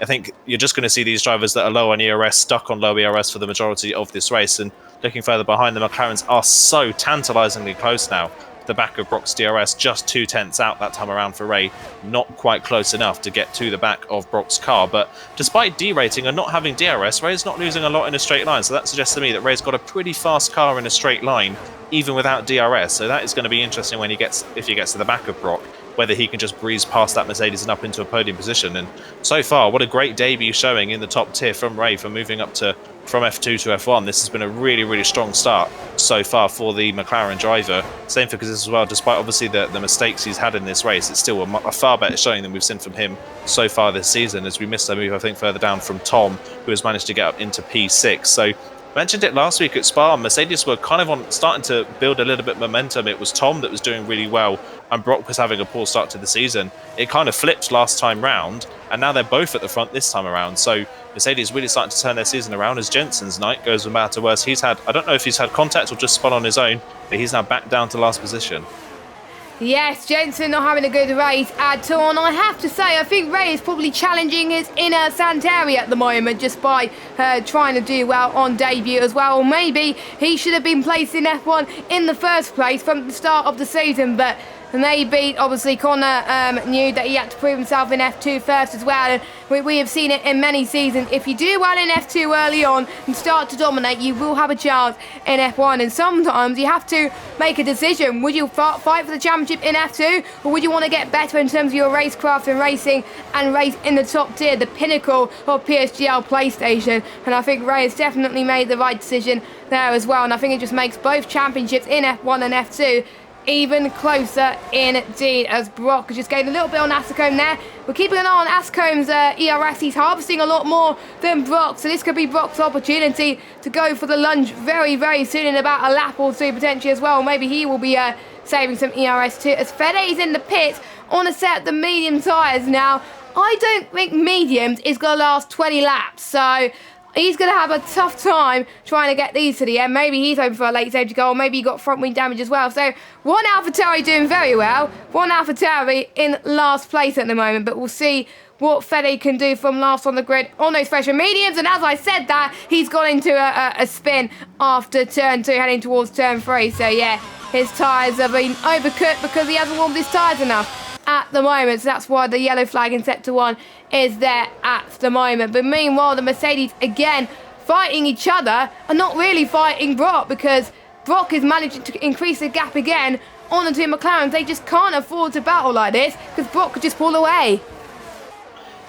I think you're just going to see these drivers that are low on ERS stuck on low ERS for the majority of this race. And looking further behind, the McLarens are so tantalizingly close now. The back of Brock's DRS, just 0.2 out that time around for Ray. Not quite close enough to get to the back of Brock's car. But despite derating and not having DRS, Ray's not losing a lot in a straight line. So that suggests to me that Ray's got a pretty fast car in a straight line, even without DRS. So that is going to be interesting when if he gets to the back of Brock, whether he can just breeze past that Mercedes and up into a podium position. And so far, what a great debut showing in the top tier from Ray for moving up from F2 to F1. This has been a really, really strong start so far for the McLaren driver. Same for Kazizel as well. Despite obviously the mistakes he's had in this race, it's still a far better showing than we've seen from him so far this season, as we missed a move, I think, further down from Tom, who has managed to get up into P6. So mentioned it last week at Spa. Mercedes were kind of starting to build a little bit of momentum. It was Tom that was doing really well, and Brock was having a poor start to the season. It kind of flipped last time round, and now they're both at the front this time around. So Mercedes really starting to turn their season around as Jensen's night goes from bad to worse. I don't know if he's had contact or just spun on his own, but he's now back down to last position. Yes, Jensen not having a good race at all, and I have to say, I think Ray is probably challenging his inner Santeri at the moment just by trying to do well on debut as well. Or maybe he should have been placed in F1 in the first place from the start of the season, but maybe, obviously, Connor knew that he had to prove himself in F2 first as well. And we have seen it in many seasons. If you do well in F2 early on and start to dominate, you will have a chance in F1. And sometimes you have to make a decision. Would you fight for the championship in F2, or would you want to get better in terms of your racecraft and racing and race in the top tier, the pinnacle of PSGL PlayStation? And I think Ray has definitely made the right decision there as well. And I think it just makes both championships in F1 and F2 even closer indeed, as Brock has just gained a little bit on Facecam there. We're keeping an eye on Facecam's ERS. He's harvesting a lot more than Brock, so this could be Brock's opportunity to go for the lunge very, very soon, in about a lap or two potentially as well. Maybe he will be saving some ERS too, as Fede is in the pits on a set of the medium tyres now. I don't think mediums is going to last 20 laps, so he's going to have a tough time trying to get these to the end. Maybe he's hoping for a late safety goal. Maybe he got front wing damage as well. So one AlphaTauri doing very well. One AlphaTauri in last place at the moment. But we'll see what Fede can do from last on the grid on those freshman mediums. And as I said that, he's gone into a spin after turn 2, heading towards turn 3. So yeah, his tyres have been overcooked because he hasn't warmed his tyres enough at the moment, so that's why the yellow flag in sector 1 is there at the moment. But meanwhile, the Mercedes again fighting each other and not really fighting Brock, because Brock is managing to increase the gap again on the two McLarens. They just can't afford to battle like this because Brock could just pull away.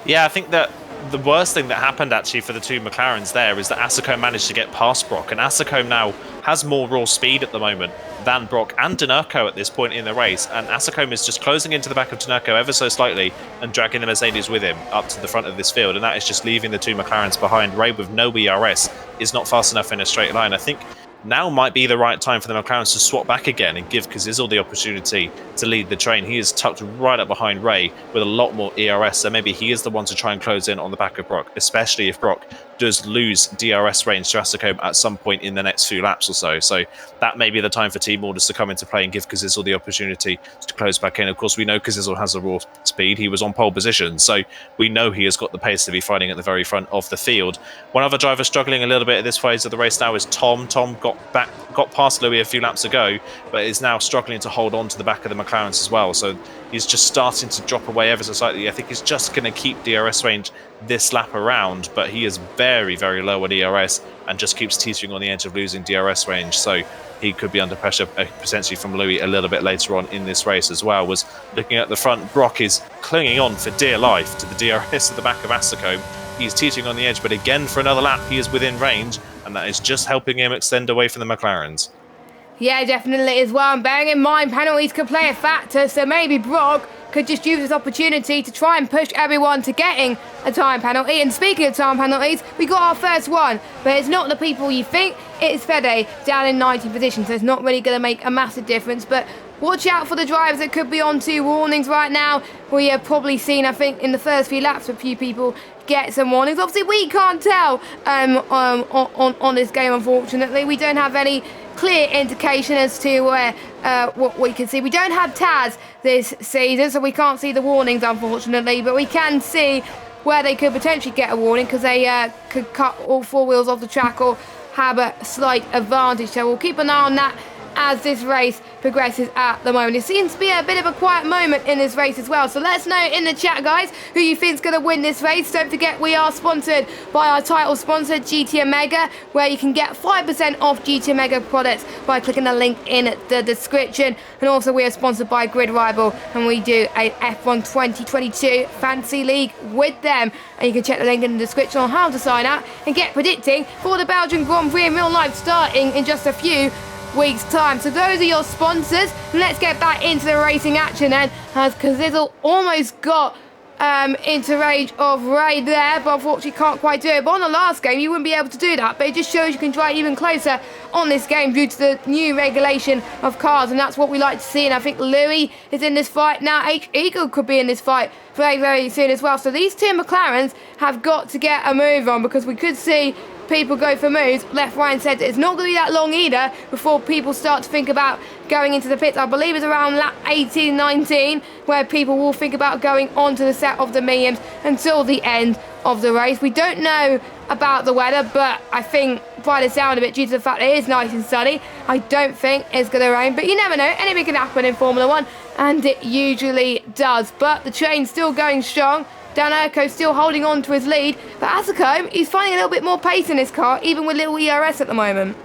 Yeah, I think that the worst thing that happened actually for the two McLarens there is that Facecam managed to get past Brock, and Facecam now has more raw speed at the moment than Brock and Denurco at this point in the race, and Facecam is just closing into the back of Denurco ever so slightly and dragging the Mercedes with him up to the front of this field, and that is just leaving the two McLarens behind. Ray with no ERS is not fast enough in a straight line. I think now might be the right time for the McLarens to swap back again and give Kazizel the opportunity to lead the train. He is tucked right up behind Ray with a lot more ERS, so maybe he is the one to try and close in on the back of Brock, especially if Brock does lose DRS range to Facecam at some point in the next few laps or so. So that may be the time for team orders to come into play and give Kazizel the opportunity to close back in. Of course, we know Kazizel has a raw speed. He was on pole position, so we know he has got the pace to be fighting at the very front of the field. One other driver struggling a little bit at this phase of the race now is Tom. Tom got past Louis a few laps ago, but is now struggling to hold on to the back of the McLarens as well. So he's just starting to drop away ever so slightly. I think he's just going to keep DRS range this lap around, but he is very, very low on ERS and just keeps teetering on the edge of losing DRS range. So he could be under pressure potentially from Louis a little bit later on in this race as well. Was looking at the front, Brock is clinging on for dear life to the DRS at the back of Facecam. He's teetering on the edge, but again for another lap he is within range, and that is just helping him extend away from the McLarens. Yeah, definitely as well. And bearing in mind, penalties could play a factor, so maybe Brock could just use this opportunity to try and push everyone to getting a time penalty. And speaking of time penalties, we got our first one, but it's not the people you think. It's Fede down in 90th position, so it's not really going to make a massive difference. But watch out for the drivers that could be on 2 warnings right now. We have probably seen, I think, in the first few laps, a few people get some warnings. Obviously, we can't tell on this game, unfortunately. We don't have any clear indication as to what we can see. We don't have TAS this season, so we can't see the warnings, unfortunately, but we can see where they could potentially get a warning because they could cut all 4 wheels off the track or have a slight advantage. So we'll keep an eye on that as this race progresses at the moment. It seems to be a bit of a quiet moment in this race as well, so let us know in the chat, guys, who you think's going to win this race. Don't forget, we are sponsored by our title sponsor, GT Omega, where you can get 5% off GT Omega products by clicking the link in the description. And also, we are sponsored by Grid Rival, and we do a F1 2022 Fantasy League with them. And you can check the link in the description on how to sign up and get predicting for the Belgian Grand Prix in real life starting in just a few weeks time. So those are your sponsors. Let's get back into the racing action then, as Kazizel almost got into range of Ray there, but unfortunately can't quite do it. But on the last game, you wouldn't be able to do that. But it just shows you can drive even closer on this game due to the new regulation of cars, and that's what we like to see. And I think Louis is in this fight now. Eagle could be in this fight very, very soon as well. So these two McLarens have got to get a move on, because we could see people go for moves left, right and centre. It's not going to be that long either before people start to think about going into the pits. I believe it's around lap 18, 19 where people will think about going onto the set of the mediums until the end of the race. We don't know about the weather, but I think by the sound of it, due to the fact that it is nice and sunny, I don't think it's going to rain. But you never know, anything can happen in Formula 1, and it usually does. But the train's still going strong. Danerco still holding on to his lead, but Asicombe, he's finding a little bit more pace in his car, even with little ERS at the moment.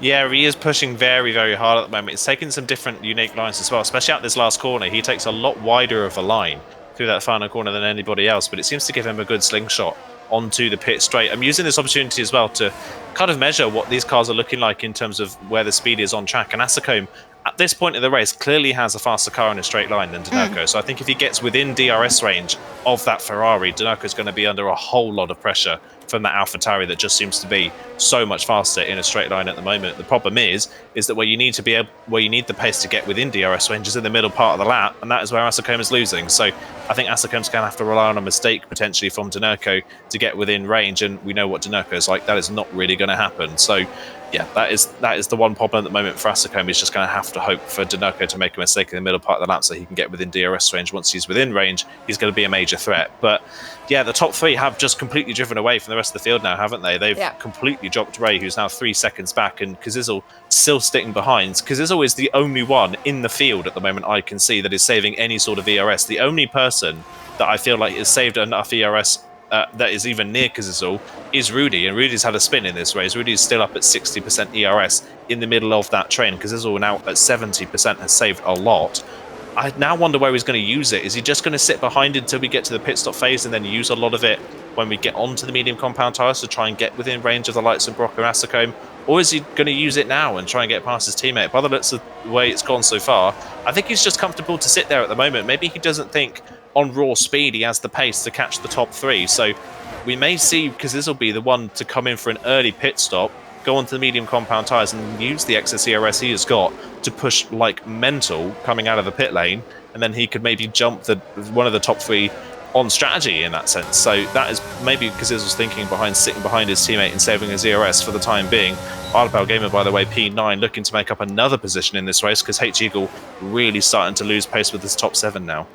Yeah, he is pushing very, very hard at the moment. It's taking some different unique lines as well, especially out this last corner. He takes a lot wider of a line through that final corner than anybody else, but it seems to give him a good slingshot onto the pit straight. I'm using this opportunity as well to kind of measure what these cars are looking like in terms of where the speed is on track, and Asicombe at this point of the race clearly has a faster car in a straight line than Danerco. So I think if he gets within DRS range of that Ferrari, Danerco is going to be under a whole lot of pressure from that AlphaTauri that just seems to be so much faster in a straight line at the moment. The problem is that where you need the pace to get within DRS range is in the middle part of the lap, and that is where Asicombe is losing. So I think Asicombe's going to have to rely on a mistake potentially from Danerco to get within range, and we know what Danerco is like. That is not really going to happen. So yeah, that is the one problem at the moment for Asicombe. He's just going to have to hope for Danerco to make a mistake in the middle part of the lap so he can get within DRS range. Once he's within range, he's going to be a major threat. But yeah, the top three have just completely driven away from the rest of the field now, haven't they? They've completely dropped Ray, who's now 3 seconds back, and Kazizel still sitting behind. Kazizel is the only one in the field at the moment I can see that is saving any sort of ERS. The only person that I feel like has saved enough ERS that is even near Kazizel is Rudy, and Rudy's had a spin in this race. Rudy's still up at 60% ERS in the middle of that train. Kazizel now at 70% has saved a lot. I now wonder where he's going to use it. Is he just going to sit behind until we get to the pit stop phase and then use a lot of it when we get onto the medium compound tyres to try and get within range of the likes of Brock or Asicombe? Or is he going to use it now and try and get past his teammate? By the looks of the way it's gone so far, I think he's just comfortable to sit there at the moment. Maybe he doesn't think on raw speed he has the pace to catch the top three. So we may see, because this will be the one to come in for an early pit stop, go onto the medium compound tyres and use the excess ERS he has got to push like mental coming out of the pit lane, and then he could maybe jump one of the top three on strategy in that sense. So that is maybe because was thinking behind sitting behind his teammate and saving his ERS for the time being. Artapel Gamer, by the way, P9, looking to make up another position in this race because H-Eagle really starting to lose pace with his top 7 now.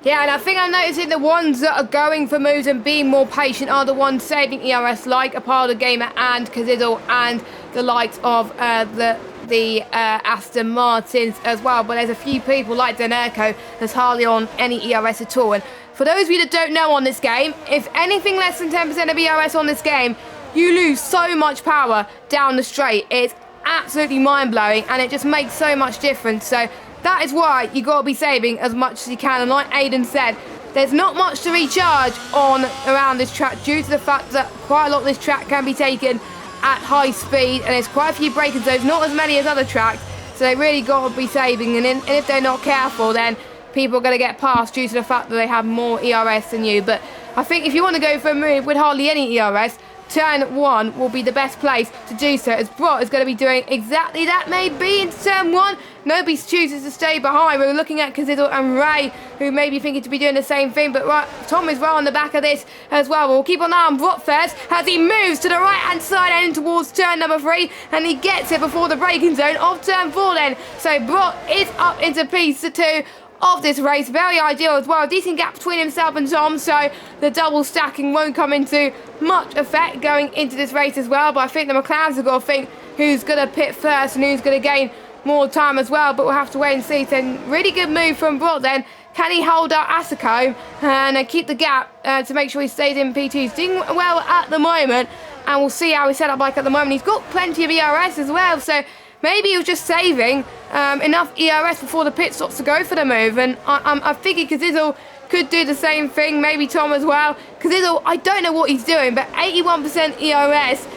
Yeah, and I think I'm noticing the ones that are going for moves and being more patient are the ones saving ERS, like Apollo Gamer and Kazizel and the likes of the Aston Martins as well. But there's a few people like Danerco that's hardly on any ERS at all. And for those of you that don't know on this game, if anything less than 10% of ERS on this game, you lose so much power down the straight. It's absolutely mind-blowing, and it just makes so much difference. So that is why you got to be saving as much as you can. And like Aiden said, there's not much to recharge on around this track due to the fact that quite a lot of this track can be taken at high speed, and there's quite a few braking zones, not as many as other tracks. So they really got to be saving, and if they're not careful, then people are going to get past due to the fact that they have more ERS than you. But I think if you want to go for a move with hardly any ERS, turn 1 will be the best place to do so, as Brott is going to be doing exactly that. Maybe in turn 1, nobody chooses to stay behind. We're looking at Kazizel and Ray, who may be thinking to be doing the same thing, but Tom is right on the back of this as well. We'll keep an eye on Brott first as he moves to the right-hand side and towards turn number 3, and he gets it before the braking zone of turn 4 then. So Brott is up into piece 2 of this race. Very ideal as well. Decent gap between himself and Tom, so the double stacking won't come into much effect going into this race as well. But I think the McLarens have got to think who's going to pit first and who's going to gain more time as well. But we'll have to wait and see. So really good move from Brock then. Can he hold up Asicombe and keep the gap to make sure he stays in P2? He's doing well at the moment, and we'll see how he's set up like at the moment. He's got plenty of ERS as well, so maybe he was just saving enough ERS before the pit stops to go for the move. And I'm thinking Kazizel could do the same thing, maybe Tom as well. Kazizel, I don't know what he's doing, but 81% ERS,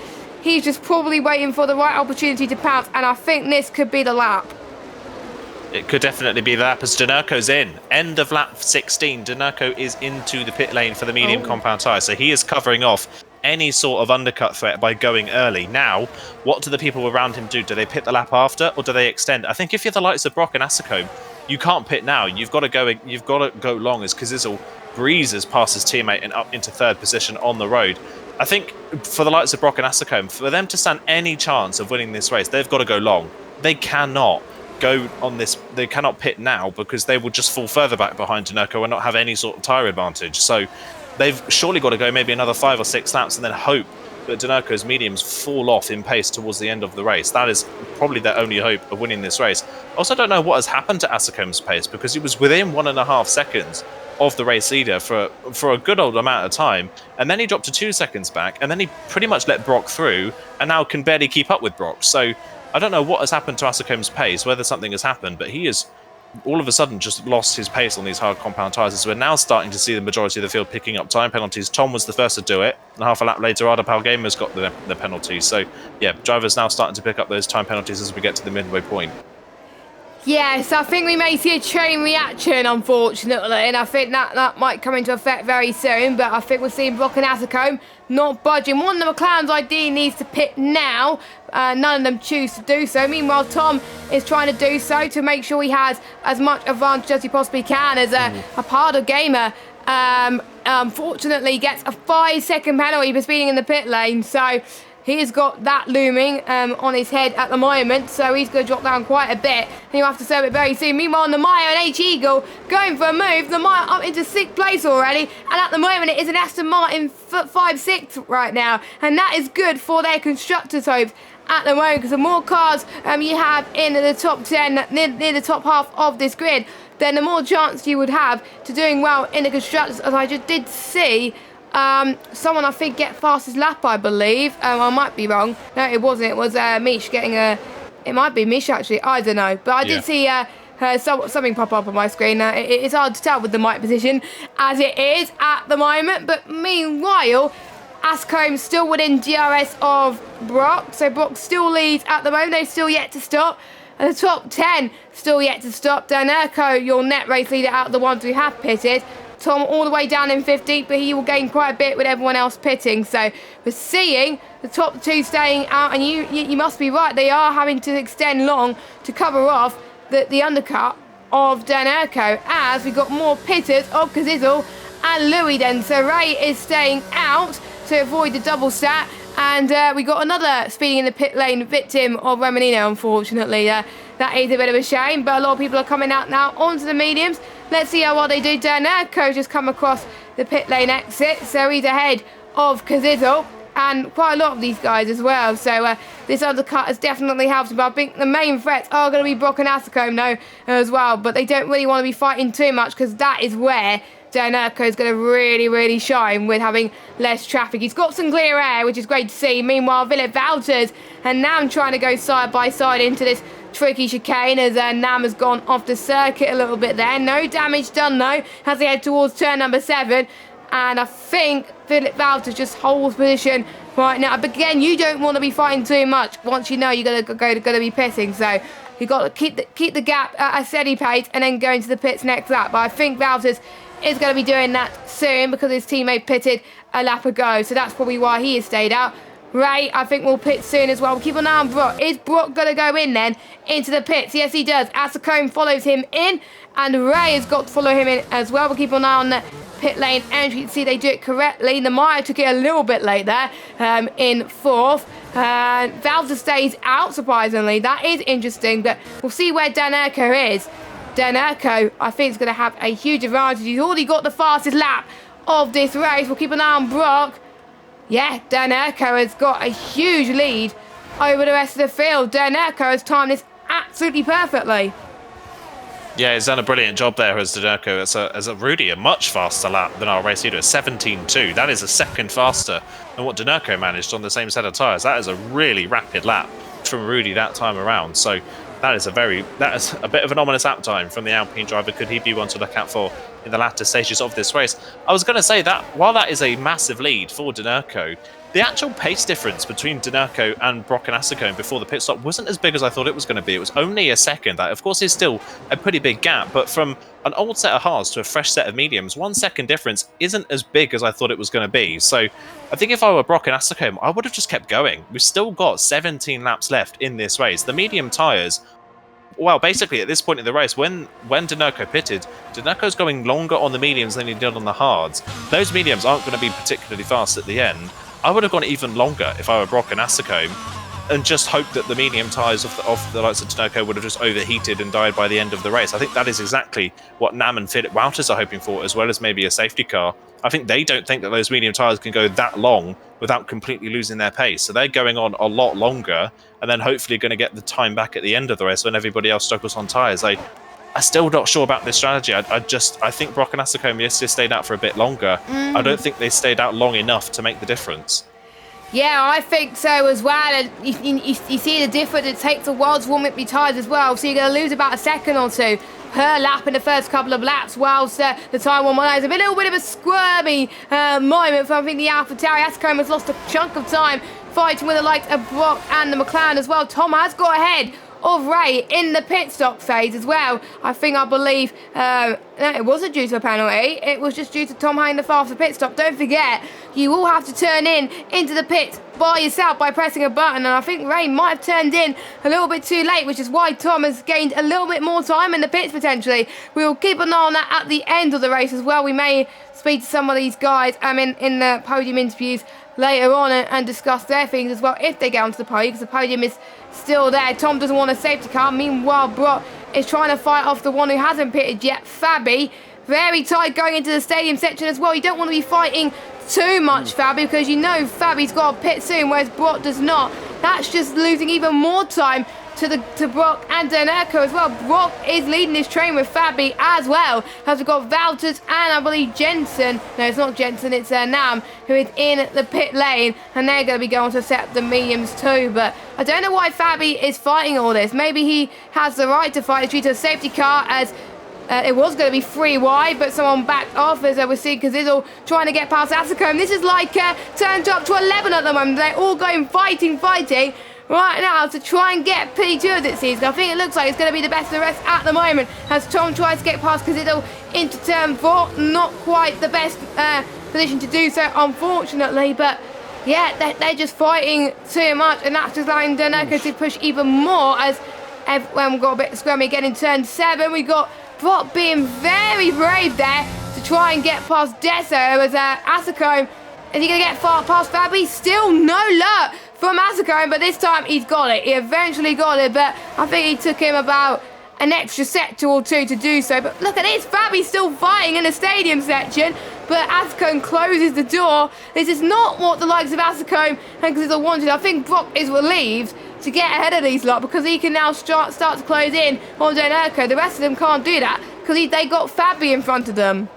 he's just probably waiting for the right opportunity to pounce, and I think this could be the lap. It could definitely be the lap as Danerco's in. End of lap 16, Danerco is into the pit lane for the medium compound tyre. So he is covering off any sort of undercut threat by going early. Now, what do the people around him do? Do they pit the lap after, or do they extend? I think if you're the likes of Brock and Asacombe, you can't pit now. You've got to go long as Kazizel breezes past his teammate and up into third position on the road. I think for the likes of Brock and Asacombe, for them to stand any chance of winning this race, they've got to go long. They cannot go on this. They cannot pit now because they will just fall further back behind Danerco and not have any sort of tyre advantage. So they've surely got to go maybe another 5 or 6 laps and then hope that Danerco's mediums fall off in pace towards the end of the race. That is probably their only hope of winning this race. I also don't know what has happened to Asacombe's pace because he was within 1.5 seconds of the race leader for a good old amount of time, and then he dropped to 2 seconds back, and then he pretty much let Brock through and now can barely keep up with Brock. So I don't know what has happened to Asacombe's pace, whether something has happened, but he is all of a sudden just lost his pace on these hard compound tyres. As we're now starting to see the majority of the field picking up time penalties. Tom was the first to do it, and half a lap later, Arda Palgamer's got the penalty. So yeah, drivers now starting to pick up those time penalties as we get to the midway point. Yes, I think we may see a chain reaction, unfortunately, and I think that might come into effect very soon, but I think we're seeing Brock and Asacombe not budging. One of the McLarens ideally needs to pit now. None of them choose to do so. Meanwhile, Tom is trying to do so to make sure he has as much advantage as he possibly can as a Pardo gamer. Unfortunately, gets a 5-second penalty for speeding in the pit lane, so he's got that looming on his head at the moment, so he's going to drop down quite a bit, and he'll have to serve it very soon. Meanwhile, the Maya and H-Eagle going for a move. The Maya up into 6th place already, and at the moment it is an Aston Martin 5-6 right now, and that is good for their constructors' hopes at the moment, because the more cars you have in the top 10, near the top half of this grid, then the more chance you would have to doing well in the constructors, as I just did see someone I think get fastest lap, I believe. I might be wrong. No, it wasn't. It was Mish getting a... It might be Mish, actually. I don't know. But I did see something pop up on my screen. It's hard to tell with the mic position as it is at the moment. But meanwhile, Ascombe still within DRS of Brock. So Brock still leads at the moment. They're still yet to stop. And the top 10 still yet to stop. Danerco, your net race leader, out of the ones who have pitted. Tom all the way down in 15th, but he will gain quite a bit with everyone else pitting. So we're seeing the top 2 staying out, and you must be right. They are having to extend long to cover off the undercut of Danerco, as we got more pitters of Kazizel and Louis then. So Ray is staying out to avoid the double stat, and we got another speeding in the pit lane victim of Remenino, unfortunately. That is a bit of a shame, but a lot of people are coming out now onto the mediums. Let's see how well they do. Danerco just come across the pit lane exit, so he's ahead of Kazizel and quite a lot of these guys as well. So this undercut has definitely helped him. But I think the main threats are going to be Brock and Asacombe now as well, but they don't really want to be fighting too much, because that is where Danerco is going to really, really shine with having less traffic. He's got some clear air, which is great to see. Meanwhile, Philip Valters and Nam trying to go side by side into this tricky chicane, as Nam has gone off the circuit a little bit there. No damage done though as they head towards turn number 7, and I think Philip Valters just holds position right now. But again, you don't want to be fighting too much once you know you're going to be pitting, so you've got to keep the gap at a steady pace and then go into the pits next lap. But I think Valters is going to be doing that soon because his teammate pitted a lap ago, so that's probably why he has stayed out. Ray, I think, will pit soon as well. We'll keep an eye on Brock. Is Brock going to go in then into the pits? Yes, he does. Asacombe follows him in, and Ray has got to follow him in as well. We'll keep an eye on the pit lane entry. You can see they do it correctly. The Maya took it a little bit late there in 4th. Valter stays out, surprisingly. That is interesting, but we'll see where Danerco is. Danerco, I think, is going to have a huge advantage. He's already got the fastest lap of this race. We'll keep an eye on Brock. Yeah, Danerco has got a huge lead over the rest of the field. Danerco has timed this absolutely perfectly. Yeah, he's done a brilliant job there as Danerco. As a Rudy, a much faster lap than our race leader, 17.2. That is a second faster than what Danerco managed on the same set of tyres. That is a really rapid lap from Rudy that time around. So that is a bit of an ominous lap time from the Alpine driver. Could he be one to look out for in the latter stages of this race? I was going to say that while that is a massive lead for Danerco, the actual pace difference between Dinerco and Brock and Asicone before the pit stop wasn't as big as I thought it was going to be. It was only a second. That, of course, is still a pretty big gap, but from an old set of hards to a fresh set of mediums, 1 second difference isn't as big as I thought it was going to be. So I think if I were Brock and Asicone, I would have just kept going. We've still got 17 laps left in this race. The medium tyres, well, basically at this point in the race, when Dinerco pitted, Dinerco's going longer on the mediums than he did on the hards. Those mediums aren't going to be particularly fast at the end. I would have gone even longer if I were Brock and Asicone, and just hope that the medium tyres of the likes of Dinerco would have just overheated and died by the end of the race. I think that is exactly what Nam and Philip Wouters are hoping for, as well as maybe a safety car. I think they don't think that those medium tyres can go that long without completely losing their pace. So they're going on a lot longer, and then hopefully going to get the time back at the end of the race when everybody else struggles on tyres. I'm still not sure about this strategy. I think Brock and Asicone just stayed out for a bit longer. I don't think they stayed out long enough to make the difference. Yeah, I think so as well. And you see the difference. It takes a while to warm up your tyres as well. So you're going to lose about a second or two per lap in the first couple of laps, whilst the time on one is a little bit of a squirmy moment. I think the AlphaTauri Asicone has lost a chunk of time fighting with the likes of Brock and the McLaren as well. Tom has got ahead of Ray in the pit stop phase as well. I believe it wasn't due to a penalty. It was just due to Tom having the faster pit stop. Don't forget, you will have to turn into the pit by yourself by pressing a button, and I think Ray might have turned in a little bit too late, which is why Tom has gained a little bit more time in the pits potentially. We'll keep an eye on that at the end of the race as well. We may speak to some of these guys in the podium interviews later on and discuss their things as well if they get onto the podium, because the podium is still there. Tom doesn't want a safety car. Meanwhile, Brock is trying to fight off the one who hasn't pitted yet, Fabi. Very tight going into the stadium section as well. You don't want to be fighting too much, Fabi, because you know Fabi's got a pit soon, whereas Brock does not. That's just losing even more time to Brock and Dinerco as well. Brock is leading this train with Fabi as well, as we've got Wouters and I believe Jensen. No, it's not Jensen, it's Nam, who is in the pit lane, and they're going to be going to set up the mediums too. But I don't know why Fabi is fighting all this. Maybe he has the right to fight due to a safety car, as it was going to be 3 wide, but someone backed off, as we're seeing Kazizel trying to get past Asicone. This is like turned up to 11 at the moment. They're all going fighting right now to try and get P2 as it seems. I think it looks like it's going to be the best of the rest at the moment, as Tom tries to get past Kazizel into turn 4. Not quite the best position to do so, unfortunately, but yeah, they're just fighting too much, and that's just allowing Dinerco to push even more, as when we've got a bit scrummy again in turn 7. We got Brock being very brave there to try and get past Deso, as Asicone, is he going to get far past Fabi? Still no luck from Asicone, but this time he's got it. He eventually got it, but I think he took him about an extra sector or two to do so. But look at this, Fabi's still fighting in the stadium section, but Asicone closes the door. This is not what the likes of Asicone and Kazizel wanted. I think Brock is relieved to get ahead of these lot, because he can now start to close in on Dinerco. The rest of them can't do that because they got Fabi in front of them.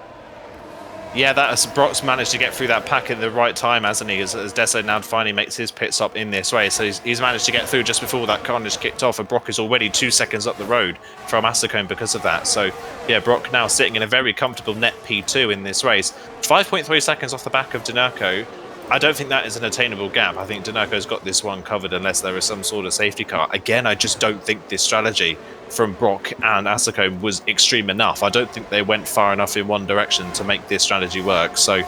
Yeah, Brock's managed to get through that pack in the right time, hasn't he? As Deso now finally makes his pit stop in this race. So he's managed to get through just before that carnage kicked off, and Brock is already 2 seconds up the road from Asicone because of that. So yeah, Brock now sitting in a very comfortable net P2 in this race. 5.3 seconds off the back of Dinerco. I don't think that is an attainable gap. I think Dinerco's got this one covered unless there is some sort of safety car. Again, I just don't think this strategy from Brock and Asicone was extreme enough. I don't think they went far enough in one direction to make this strategy work. So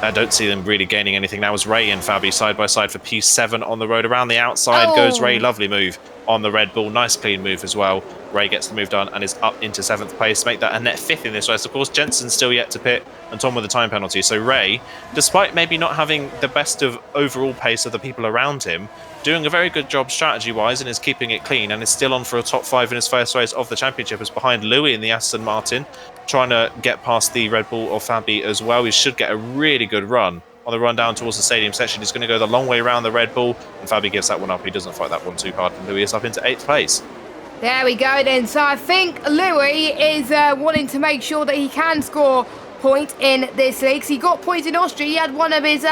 I don't see them really gaining anything. That was Ray and Fabi side by side for P7 on the road. Around the outside goes Ray. Lovely move on the Red Bull. Nice clean move as well. Ray gets the move done and is up into 7th place. Make that a net 5th in this race. Of course, Jensen's still yet to pit, and Tom with the time penalty. So Ray, despite maybe not having the best of overall pace of the people around him, doing a very good job strategy-wise and is keeping it clean, and is still on for a top 5 in his first race of the championship, is behind Louis in the Aston Martin, trying to get past the Red Bull of Fabi as well. He should get a really good run on the run down towards the stadium section. He's going to go the long way around the Red Bull, and Fabi gives that one up. He doesn't fight that one too hard, and Louis is up into 8th place. There we go then. So I think Louis is wanting to make sure that he can score points in this league. So he got points in Austria. He had one of his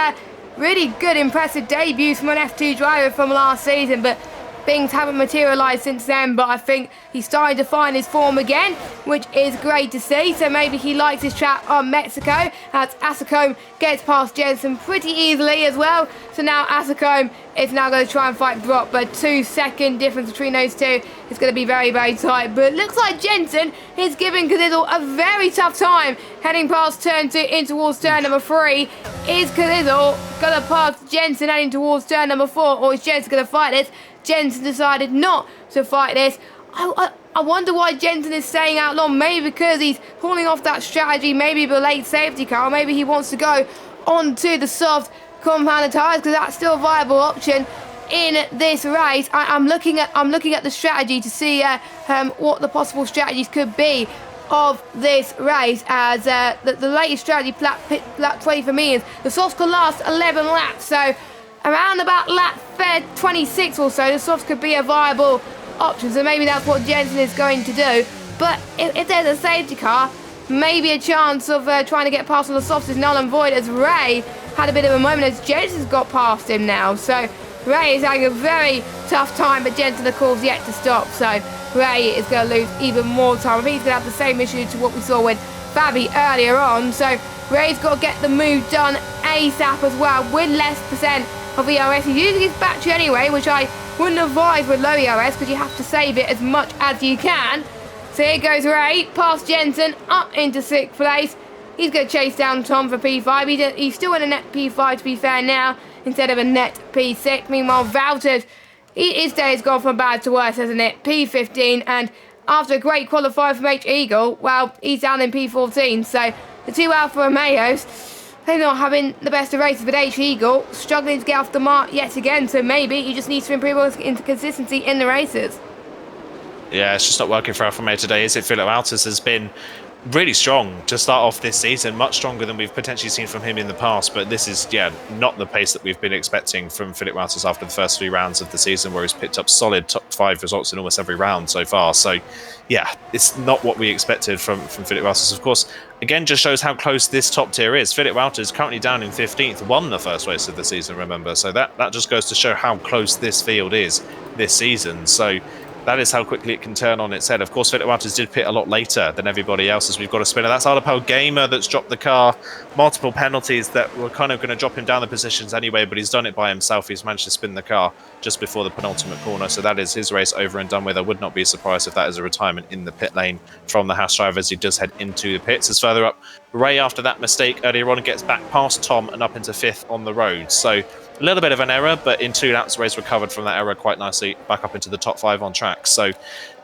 really good, impressive debuts from an F2 driver from last season, but things haven't materialised since then, but I think he's starting to find his form again, which is great to see. So maybe he likes his trap on Mexico, as Asacombe gets past Jensen pretty easily as well. So now Asacombe is now going to try and fight Brock, but 2-second difference between those two is going to be very, very tight. But it looks like Jensen is giving Kazizel a very tough time heading past turn 2 in towards turn number 3. Is Kazizel going to pass Jensen heading towards turn number 4, or is Jensen going to fight this? Jensen decided not to fight this. I wonder why Jensen is staying out long. Maybe because he's pulling off that strategy, maybe the late safety car, or maybe he wants to go onto the soft compounded tyres, because that's still a viable option in this race. I'm looking at the strategy to see what the possible strategies could be of this race, as the latest strategy, lap 20 for me, is the softs could last 11 laps. So around about lap 26 or so, the softs could be a viable option. So maybe that's what Jensen is going to do. But if there's a safety car, maybe a chance of trying to get past on the softs is null and void, as Ray had a bit of a moment as Jensen's got past him now. So Ray is having a very tough time, but Jensen, of course, yet to stop. So Ray is going to lose even more time. I think he's going to have the same issue to what we saw with Fabi earlier on. So Ray's got to get the move done ASAP as well, with less percent of ERS. He's using his battery anyway, which I wouldn't advise with low ERS, because you have to save it as much as you can. So here goes Ray, past Jensen, up into 6th place. He's going to chase down Tom for P5. He's still in a net P5, to be fair, now, instead of a net P6. Meanwhile, Valters, his day has gone from bad to worse, hasn't it? P15, and after a great qualifier from H Eagle, well, he's down in P14. So the two Alfa Romeos, they're not having the best of races, but H Eagle struggling to get off the mark yet again. So maybe he just needs to improve into consistency in the races. Yeah, it's just not working for Alfa Romeo today, is it? Philip Walters has been really strong to start off this season, much stronger than we've potentially seen from him in the past, but this is, yeah, not the pace that we've been expecting from Philip Walters after the first 3 rounds of the season, where he's picked up solid top 5 results in almost every round so far. So yeah, it's not what we expected from Philip Walters. Of course, again, just shows how close this top tier is. Philip Walters currently down in 15th, won the first race of the season, remember, so that just goes to show how close this field is this season. So that is how quickly it can turn on its head. Of course, Philip Walters did pit a lot later than everybody else, as we've got a spinner. That's Adapel Gamer that's dropped the car. Multiple penalties that were kind of going to drop him down the positions anyway, but he's done it by himself. He's managed to spin the car just before the penultimate corner. So that is his race over and done with. I would not be surprised if that is a retirement in the pit lane from the Haas driver as he does head into the pits. As further up, Ray, after that mistake earlier on, gets back past Tom and up into 5th on the road. So a little bit of an error, but in 2 laps, Ray's recovered from that error quite nicely, back up into the top 5 on track. So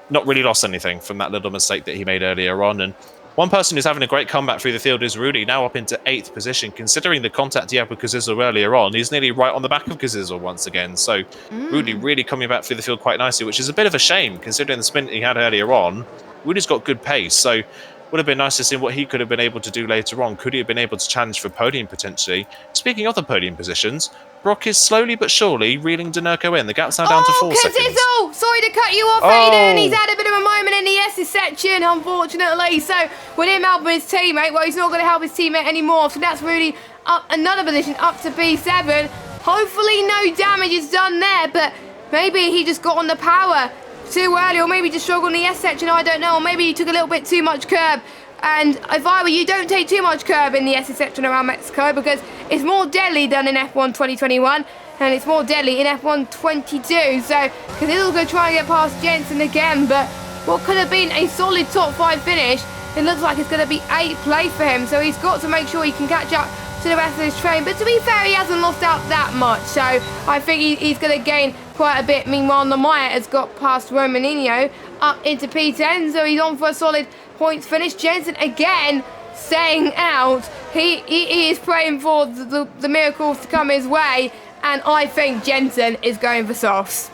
not really lost anything from that little mistake that he made earlier on. And one person who's having a great comeback through the field is Rudy, now up into 8th position. Considering the contact he had with Kazizel earlier on, he's nearly right on the back of Kazizel once again. So Rudy really coming back through the field quite nicely, which is a bit of a shame considering the sprint he had earlier on. Rudy's got good pace, so would have been nice to see what he could have been able to do later on. Could he have been able to challenge for podium potentially? Speaking of the podium positions, Brock is slowly but surely reeling Denurko in. The gap's now down to 4 seconds. Kazizel! Sorry to cut you off, Aiden. He's had a bit of a moment in the S's section, unfortunately. So with him helping his teammate, well, he's not going to help his teammate anymore. So that's really up another position, up to B7. Hopefully no damage is done there, but maybe he just got on the power too early, or maybe just struggled in the S section, I don't know, or maybe he took a little bit too much curb. And if I were you, don't take too much curb in the S section around Mexico, because it's more deadly than in F1 2021, and it's more deadly in F1 22. So Kazizel's going to try and get past Jensen again, but what could have been a solid top 5 finish, it looks like it's going to be 8th place for him. So he's got to make sure he can catch up to the rest of his train. But to be fair, he hasn't lost out that much, so I think he's going to gain quite a bit. Meanwhile, Namaya has got past Romaninho up into P10, so he's on for a solid points finish. Jensen again staying out. He is praying for the miracles to come his way, and I think Jensen is going for softs.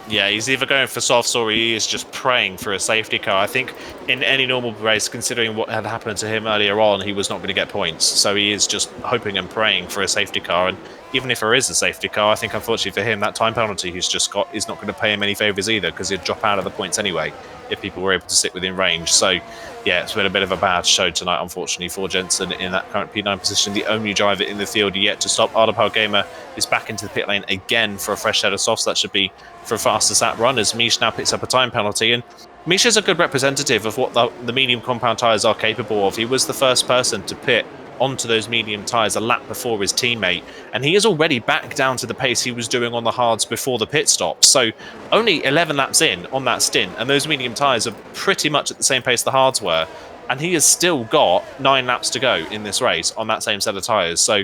Yeah, he's either going for softs or he is just praying for a safety car. I think in any normal race, considering what had happened to him earlier on, he was not going to get points. So he is just hoping and praying for a safety car. And even if there is a safety car, I think unfortunately for him, that time penalty he's just got is not going to pay him any favours either, because he'd drop out of the points anyway if people were able to sit within range. So yeah, it's been a bit of a bad show tonight, unfortunately, for Jensen in that current P9 position. The only driver in the field yet to stop. Ardapal Gamer is back into the pit lane again for a fresh set of softs. That should be for a fastest lap run, as Mish now picks up a time penalty. And Mish is a good representative of what the medium compound tyres are capable of. He was the first person to pit onto those medium tyres a lap before his teammate, and he is already back down to the pace he was doing on the hards before the pit stop. So only 11 laps in on that stint, and those medium tyres are pretty much at the same pace the hards were, and he has still got 9 laps to go in this race on that same set of tyres. So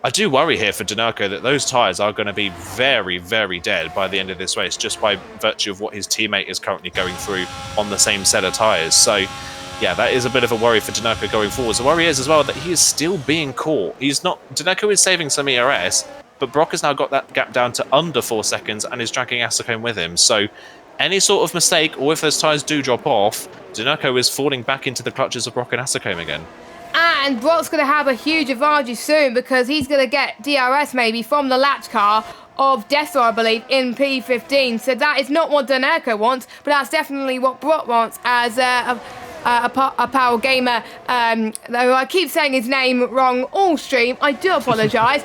I do worry here for Denarco that those tyres are going to be very, very dead by the end of this race, just by virtue of what his teammate is currently going through on the same set of tyres. So yeah, that is a bit of a worry for Denarco going forwards. The worry is as well that he is still being caught. Denarco is saving some ERS, but Brock has now got that gap down to under 4 seconds and is dragging Asakome with him. So any sort of mistake, or if those tyres do drop off, Denarco is falling back into the clutches of Brock and Asakome again. And Brock's going to have a huge advantage soon, because he's going to get DRS maybe from the lapped car of Destor, I believe, in P15. So that is not what Denarco wants, but that's definitely what Brock wants as a Power Gamer, though I keep saying his name wrong all stream, I do apologise.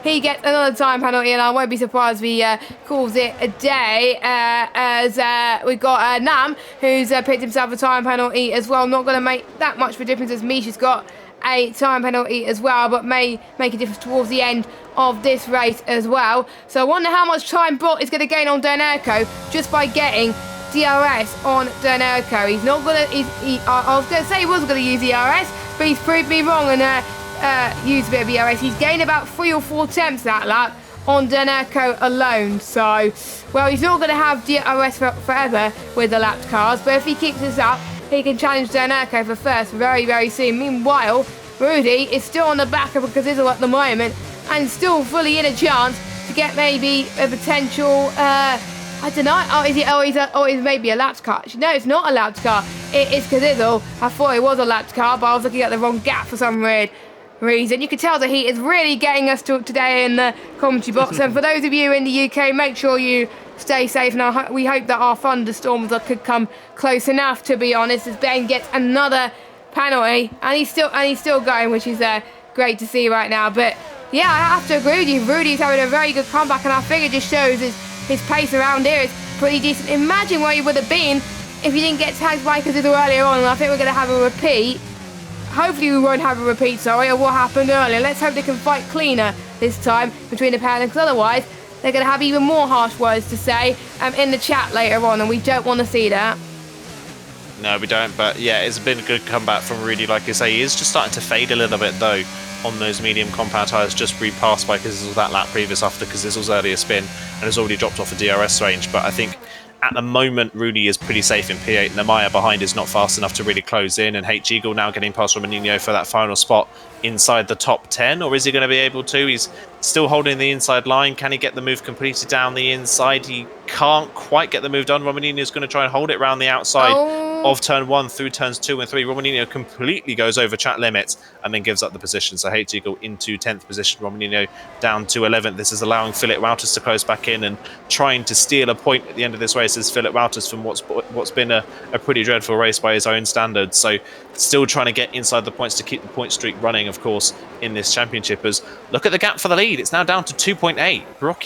He gets another time penalty, and I won't be surprised if he calls it a day, as we've got Nam, who's picked himself a time penalty as well. Not going to make that much of a difference, as Misha's got a time penalty as well, but may make a difference towards the end of this race as well. So I wonder how much time Brock is going to gain on Denarco just by getting DRS on Denarco. He's not gonna. I was gonna say he was gonna use DRS, but he's proved me wrong and used a bit of DRS. He's gained about 3 or 4 attempts that lap on Denarco alone. So, well, he's not gonna have DRS forever with the lapped cars, but if he keeps this up, he can challenge Denarco for first very, very soon. Meanwhile, Rudy is still on the back of a Kazizel at the moment and still fully in a chance to get maybe a potential. I don't know. Is maybe a lapped car? No, it's not a lapped car. It is Kazizel. I thought it was a lapped car, but I was looking at the wrong gap for some weird reason. You can tell the heat is really getting us today in the commentary box. And for those of you in the UK, make sure you stay safe. And we hope that our thunderstorms could come close enough. To be honest, as Ben gets another penalty, and he's still going, which is great to see right now. But yeah, I have to agree with you. Rudy's having a very good comeback, and I think it just shows his pace around here is pretty decent. Imagine where you would have been if you didn't get tagged by Kazizel earlier on. And I think we're going to have a repeat. Hopefully we won't have a repeat, of what happened earlier. Let's hope they can fight cleaner this time between the pair, because otherwise they're going to have even more harsh words to say in the chat later on, and we don't want to see that. No, we don't, but yeah, it's been a good comeback from Rudy. Like you say, he is just starting to fade a little bit though on those medium compound tyres, just repassed by Kazizel that lap previous after Kazizel's earlier spin, and has already dropped off a DRS range. But I think at the moment Rudy is pretty safe in P8. Namaya behind is not fast enough to really close in, and H Eagle now getting past Romanino for that final spot inside the top 10, or is he going to be able to? He's still holding the inside line. Can he get the move completed down the inside? He can't quite get the move done. Romanino is going to try and hold it around the outside of turn 1 through turns 2 and 3. Romanino completely goes over track limits and then gives up the position. So H Eagle into 10th position, Romanino down to 11th. This is allowing Philip Wouters to close back in and trying to steal a point at the end of this race as Philip Wouters from what's been a pretty dreadful race by his own standards. So still trying to get inside the points to keep the point streak running, of course, in this championship. As look at the gap for the lead. It's now down to 2.8. Brock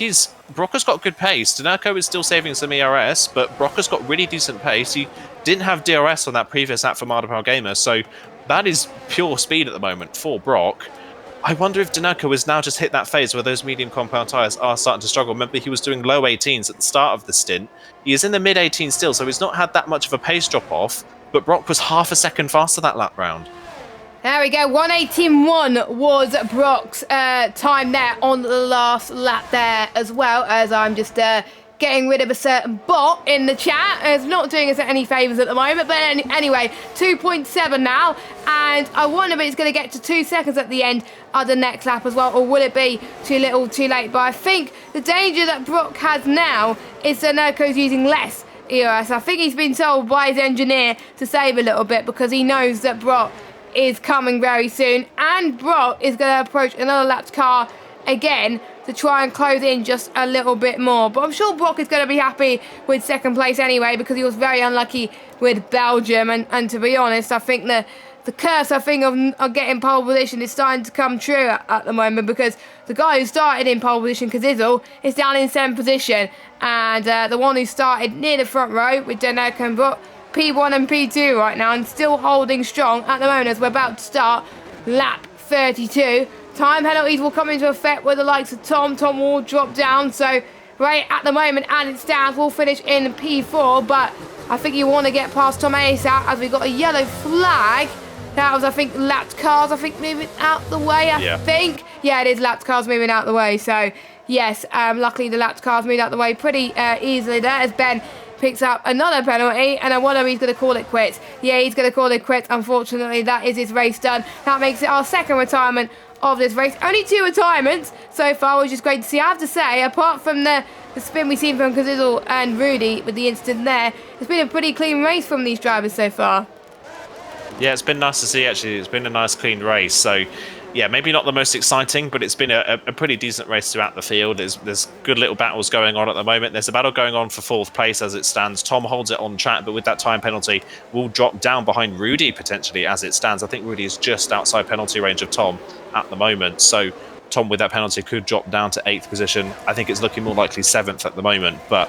has got good pace. Denarco is still saving some ERS, but Brock has got really decent pace. He didn't have DRS on that previous lap from Ardapal Gamer, so that is pure speed at the moment for Brock. I wonder if Denarco has now just hit that phase where those medium compound tyres are starting to struggle. Remember, he was doing low 18s at the start of the stint. He is in the mid 18s still, so he's not had that much of a pace drop off, but Brock was half a second faster that lap round. There we go, 1:18.1 was Brock's time there on the last lap there, as well as I'm just getting rid of a certain bot in the chat. It's not doing us any favours at the moment, but anyway, 2.7 now, and I wonder if it's going to get to 2 seconds at the end of the next lap as well, or will it be too little too late? But I think the danger that Brock has now is that Nerco's using less ERS. I think he's been told by his engineer to save a little bit, because he knows that Brock is coming very soon, and Brock is going to approach another lapped car again to try and close in just a little bit more. But I'm sure Brock is going to be happy with second place anyway, because he was very unlucky with Belgium. And to be honest, I think the curse, of getting pole position is starting to come true at the moment, because the guy who started in pole position, Kazizel, is down in 7th position. And the one who started near the front row with Dennerk and Brock, P1 and P2 right now, and still holding strong at the moment as we're about to start lap 32. Time penalties will come into effect with the likes of Tom. Tom will drop down, so Ray at the moment, and it stands, will finish in P4, but I think you want to get past Tom ASAP as we got a yellow flag. That was, I think, lapped cars, moving out the way, I think. Yeah, it is lapped cars moving out the way, so yes, luckily the lapped cars moved out the way pretty easily there as Ben picks up another penalty, and I wonder if he's going to call it quits. Yeah, he's going to call it quits. Unfortunately, that is his race done. That makes it our second retirement of this race. Only 2 retirements so far, which is great to see. I have to say, apart from the spin we've seen from Kazizel and Rudy with the incident there, it's been a pretty clean race from these drivers so far. Yeah, it's been nice to see, actually. It's been a nice, clean race. So, yeah, maybe not the most exciting, but it's been a pretty decent race throughout the field. There's good little battles going on at the moment. There's a battle going on for 4th place as it stands. Tom holds it on track, but with that time penalty, will drop down behind Rudy potentially as it stands. I think Rudy is just outside penalty range of Tom at the moment. So Tom, with that penalty, could drop down to 8th position. I think it's looking more likely 7th at the moment, but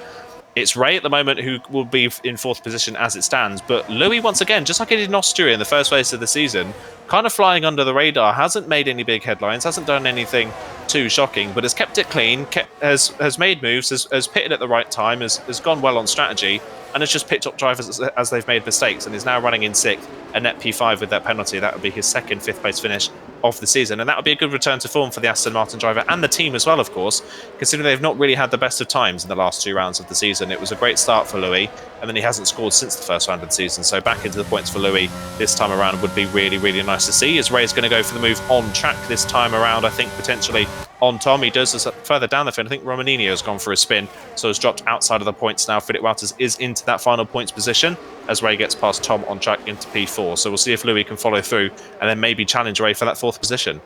it's Ray at the moment who will be in 4th position as it stands. But Louis, once again, just like he did in Austria in the first race of the season, kind of flying under the radar, hasn't made any big headlines, hasn't done anything too shocking, but has kept it clean, has made moves, has pitted at the right time, has gone well on strategy, and has just picked up drivers as they've made mistakes, and is now running in 6th, a net P5 with that penalty. That would be his second 5th place finish of the season, and that would be a good return to form for the Aston Martin driver and the team as well, of course, considering they've not really had the best of times in the last 2 rounds of the season. It was a great start for Louis, and then he hasn't scored since the first round of the season, so back into the points for Louis this time around would be really, really nice to see, as Ray's going to go for the move on track this time around, I think potentially on Tom. He does this further down the field. I think Romaninho has gone for a spin, so has dropped outside of the points now. Philip Wouters is into that final points position as Ray gets past Tom on track into P4, so we'll see if Louis can follow through and then maybe challenge Ray for that 4th position.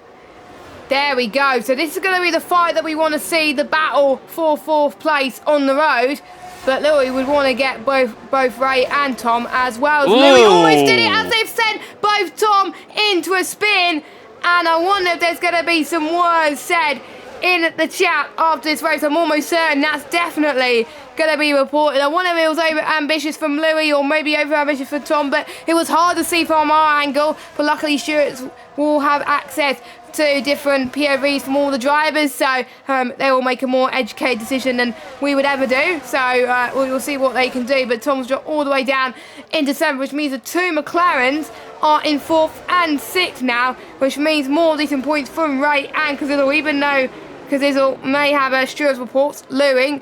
There we go. So this is going to be the fight that we want to see, the battle for 4th place on the road. But Louis would want to get both Ray and Tom as well. Louis almost did it as they've sent both Tom into a spin. And I wonder if there's going to be some words said in the chat after this race. I'm almost certain that's definitely going to be reported. I wonder if it was over ambitious from Louis or maybe over ambitious for Tom, but it was hard to see from our angle. But luckily, stewards will have access to different POVs from all the drivers, so they will make a more educated decision than we would ever do. So we'll see what they can do. But Tom's dropped all the way down into 7th, which means the 2 McLarens are in 4th and 6th now, which means more decent points from Ray and Kazizel, even though Kazizel may have a steward's reports looming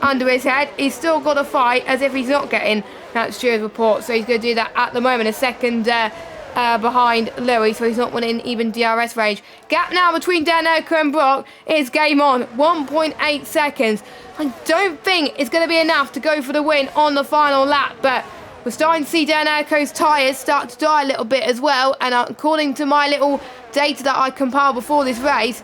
under his head. He's still got to fight as if he's not getting that steward's report, so he's going to do that at the moment. A second behind Louis, so he's not winning even DRS range. Gap now between Dennerk and Brock is game on, 1.8 seconds. I don't think it's going to be enough to go for the win on the final lap, but we're starting to see Dennerko's tyres start to die a little bit as well, and according to my little data that I compiled before this race,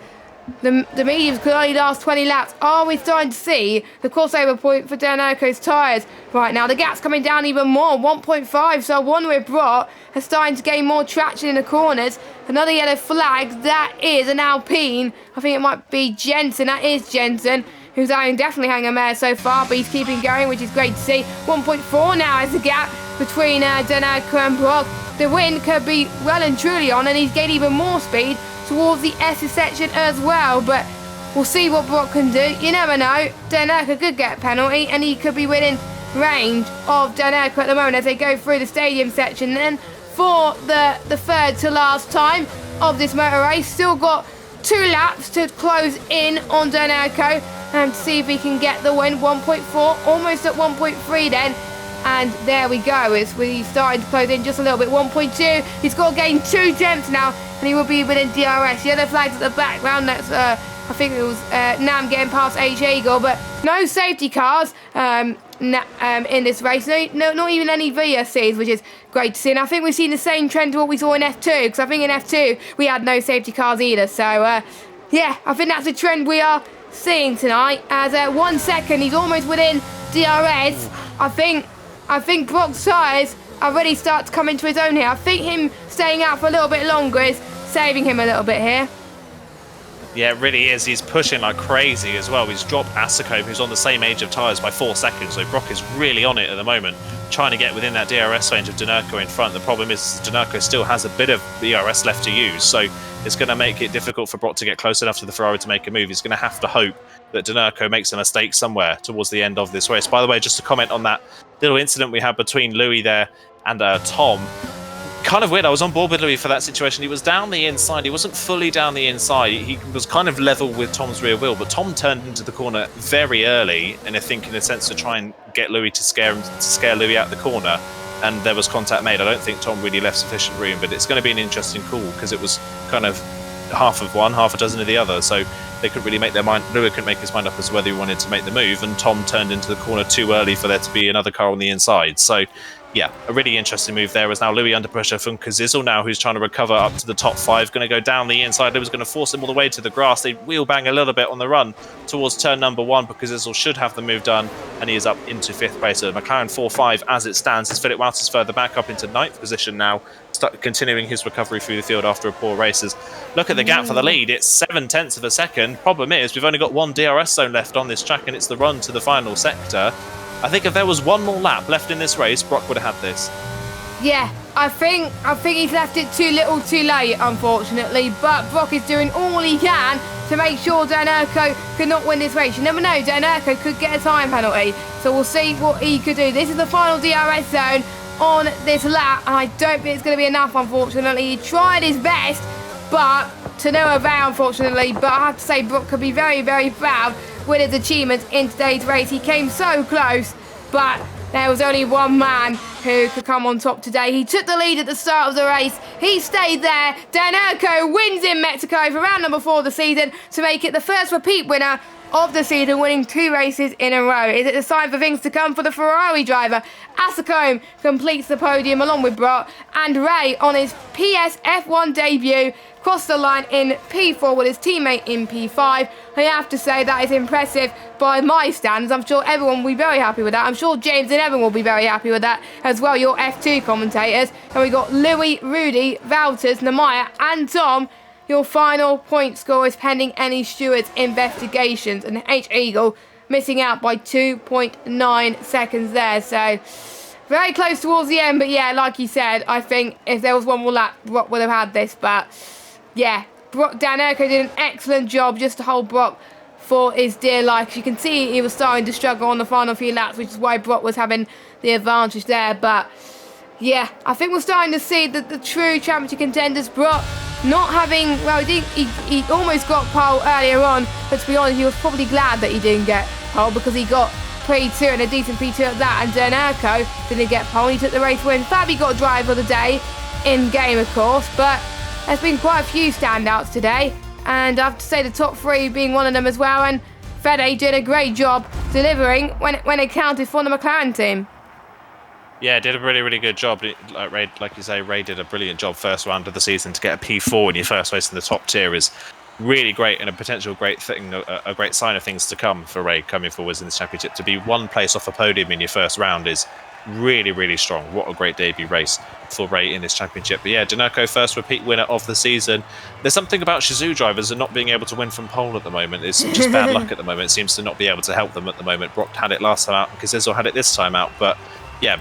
the mediums could only last 20 laps. Are we starting to see the crossover point for Dennerko's tyres right now? The gap's coming down even more, 1.5, so one with Brock is starting to gain more traction in the corners. Another yellow flag, that is an Alpine. I think it might be Jensen, that is Jensen, who's definitely hanging a mare so far, but he's keeping going, which is great to see. 1.4 now is the gap between Dennerk and Brock. The win could be well and truly on, and he's gained even more speed towards the S section as well, but we'll see what Brock can do. You never know. Dennerk could get a penalty, and he could be within range of Dennerk at the moment as they go through the stadium section. Then for the 3rd to last time of this motor race, still got 2 laps to close in on Dennerk and to see if he can get the win. 1.4, almost at 1.3 then. And there we go, as we started to close in just a little bit. 1.2, he's got to gain 2 temps now, and he will be within DRS. Yellow flags at the background, that's, I think it was Nam getting past H. Eagle, but no safety cars in this race. No, not even any VSCs, which is great to see. And I think we've seen the same trend to what we saw in F2, because I think in F2 we had no safety cars either. So Yeah, I think that's a trend we are seeing tonight. As 1 second, he's almost within DRS. I think Brock's tyres already start to come into his own here. I think him staying out for a little bit longer is saving him a little bit here. Yeah, it really is. He's pushing like crazy as well. He's dropped Facecam, who's on the same age of tyres, by 4 seconds. So Brock is really on it at the moment, trying to get within that DRS range of Dinerco in front. The problem is Dinerco still has a bit of DRS left to use, so it's going to make it difficult for Brock to get close enough to the Ferrari to make a move. He's going to have to hope that Dinerco makes a mistake somewhere towards the end of this race. By the way, just to comment on that little incident we had between Louis there and Tom. Kind of weird. I was on board with Louis for that situation. He was down the inside. He wasn't fully down the inside. He was kind of level with Tom's rear wheel, but Tom turned into the corner very early, and I think in a sense to try and get Louis to scare Louis out the corner, and there was contact made. I don't think Tom really left sufficient room, but it's going to be an interesting call because it was kind of half of one, half a dozen of the other, so they couldn't really make their mind. Louis couldn't make his mind up as to whether he wanted to make the move, and Tom turned into the corner too early for there to be another car on the inside. So yeah, a really interesting move there. As now Louis under pressure from Kazizel now, who's trying to recover up to the top 5, going to go down the inside. Louis going to force him all the way to the grass. They wheel bang a little bit on the run towards turn number 1, but Kazizel should have the move done, and he is up into 5th place. So McLaren 4-5 as it stands, as Philip Wouters further back up into 9th position now, continuing his recovery through the field after a poor races. Look at the gap for the lead. It's 7/10 of a second. Problem is, we've only got one DRS zone left on this track, and it's the run to the final sector. I think if there was one more lap left in this race, Brock would have had this. Yeah, I think he's left it too little too late, unfortunately, but Brock is doing all he can to make sure Dinerco could not win this race. You never know, Dinerco could get a time penalty, so we'll see what he could do. This is the final DRS zone on this lap, and I don't think it's going to be enough, unfortunately. He tried his best, but to no avail, unfortunately. But I have to say, Brock could be very, very proud with his achievements in today's race. He came so close, but there was only one man who could come on top today. He took the lead at the start of the race. He stayed there. Dinerco wins in Mexico for round number 4 of the season to make it the first repeat winner of the season, winning 2 races in a row. Is it a sign for things to come for the Ferrari driver? Facecam completes the podium along with Brock, and Ray on his PSF1 debut crossed the line in P4 with his teammate in P5. I have to say that is impressive by my standards. I'm sure everyone will be very happy with that. I'm sure James and Evan will be very happy with that as well, your F2 commentators. And we got Louis, Rudy, Wouters, Namaya and Tom, your final point scorers pending any stewards' investigations. And H Eagle missing out by 2.9 seconds there. So very close towards the end. But yeah, like you said, I think if there was one more lap, Brock would have had this. But yeah, Dinerco did an excellent job just to hold Brock for his dear life. You can see he was starting to struggle on the final few laps, which is why Brock was having the advantage there. But yeah, I think we're starting to see the true championship contenders. Brock not having, well, he almost got pole earlier on, but to be honest, he was probably glad that he didn't get pole because he got P2 and a decent P2 at that, and Dinerco didn't get pole. He took the race win. Fabi got driver of the day in game, of course, but there's been quite a few standouts today, and I have to say the top 3 being one of them as well, and Fede did a great job delivering when it counted for the McLaren team. Yeah, did a really, really good job. Like you say, Ray did a brilliant job first round of the season. To get a P4 in your first race in the top tier is really great, and a potential great thing, a great sign of things to come for Ray coming forwards in this championship. To be 1 place off a podium in your first round is really, really strong. What a great debut race for Ray in this championship. But yeah, Dinerco, first repeat winner of the season. There's something about Shizou drivers and not being able to win from pole at the moment. It's just bad luck at the moment. It seems to not be able to help them at the moment. Brock had it last time out, and Kazizel had it this time out. But yeah,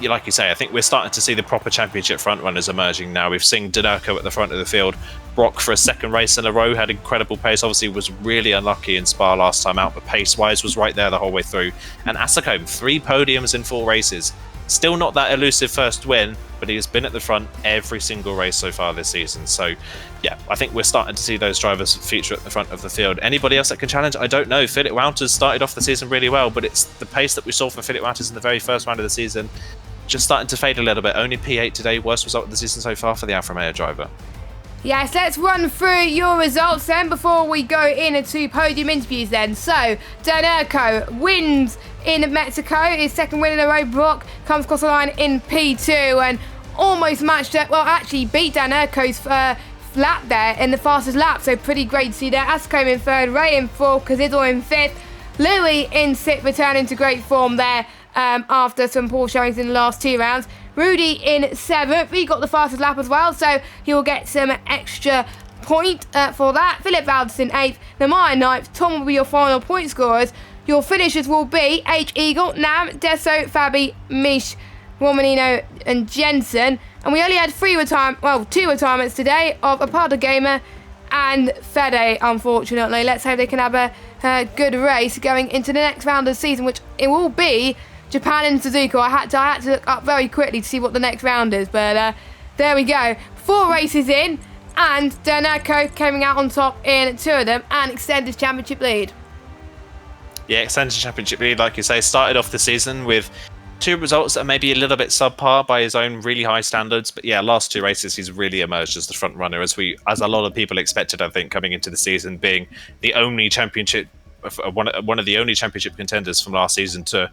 like you say, I think we're starting to see the proper championship front runners emerging now. We've seen Dinerco at the front of the field. Brock, for a second race in a row, had incredible pace. Obviously was really unlucky in Spa last time out, but pace-wise was right there the whole way through. And Facecam, 3 podiums in 4 races. Still not that elusive first win, but he has been at the front every single race so far this season. So yeah, I think we're starting to see those drivers feature at the front of the field. Anybody else that can challenge? I don't know. Philip Wouters started off the season really well, but it's the pace that we saw from Philip Wouters in the very first round of the season just starting to fade a little bit. Only P8 today, worst result of the season so far for the Alfa Romeo driver. Yes, let's run through your results then before we go into podium interviews then. So, Dinerco wins in Mexico, his second win in a row. Brock comes across the line in P2 and almost matched it, well, actually beat Dinerco's lap there in the fastest lap, so pretty great to see there. Facecam in third, Ray in fourth, Kazidor in fifth, Louis in sixth, returning to great form there after some poor showings in the last 2 rounds. Rudy in seventh, he got the fastest lap as well, so he will get some extra point for that. Philip Valdez in 8th, Namaya 9th, Tom will be your final point scorers. Your finishers will be H. Eagle, Nam, Deso, Fabi, Mish, Romanino and Jensen. And we only had 2 retirements today of Aparta Gamer and Fede, unfortunately. Let's hope they can have a good race going into the next round of the season, which it will be Japan and Suzuka. I had to look up very quickly to see what the next round is, but there we go. 4 races in, and Dernaco coming out on top in 2 of them and extend his championship lead. Yeah, extended championship lead, like you say, started off the season with 2 results that are maybe a little bit subpar by his own really high standards. But yeah, last 2 races, he's really emerged as the front runner, as a lot of people expected, I think, coming into the season, being the only championship, one of the only championship contenders from last season to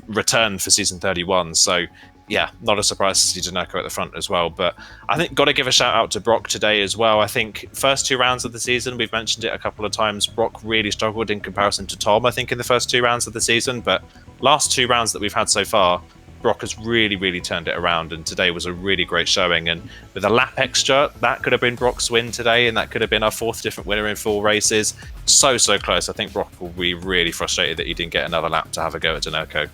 return for season 31. So yeah, not a surprise to see Dernaco at the front as well. But I think got to give a shout out to Brock today as well. I think first 2 rounds of the season, we've mentioned it a couple of times, Brock really struggled in comparison to Tom, I think, in the first 2 rounds of the season. But last 2 rounds that we've had so far, Brock has really turned it around, and today was a really great showing. And with a lap extra, that could have been Brock's win today, and that could have been our 4th different winner in 4 races. So close. I think Brock will be really frustrated that he didn't get another lap to have a go at Dernaco.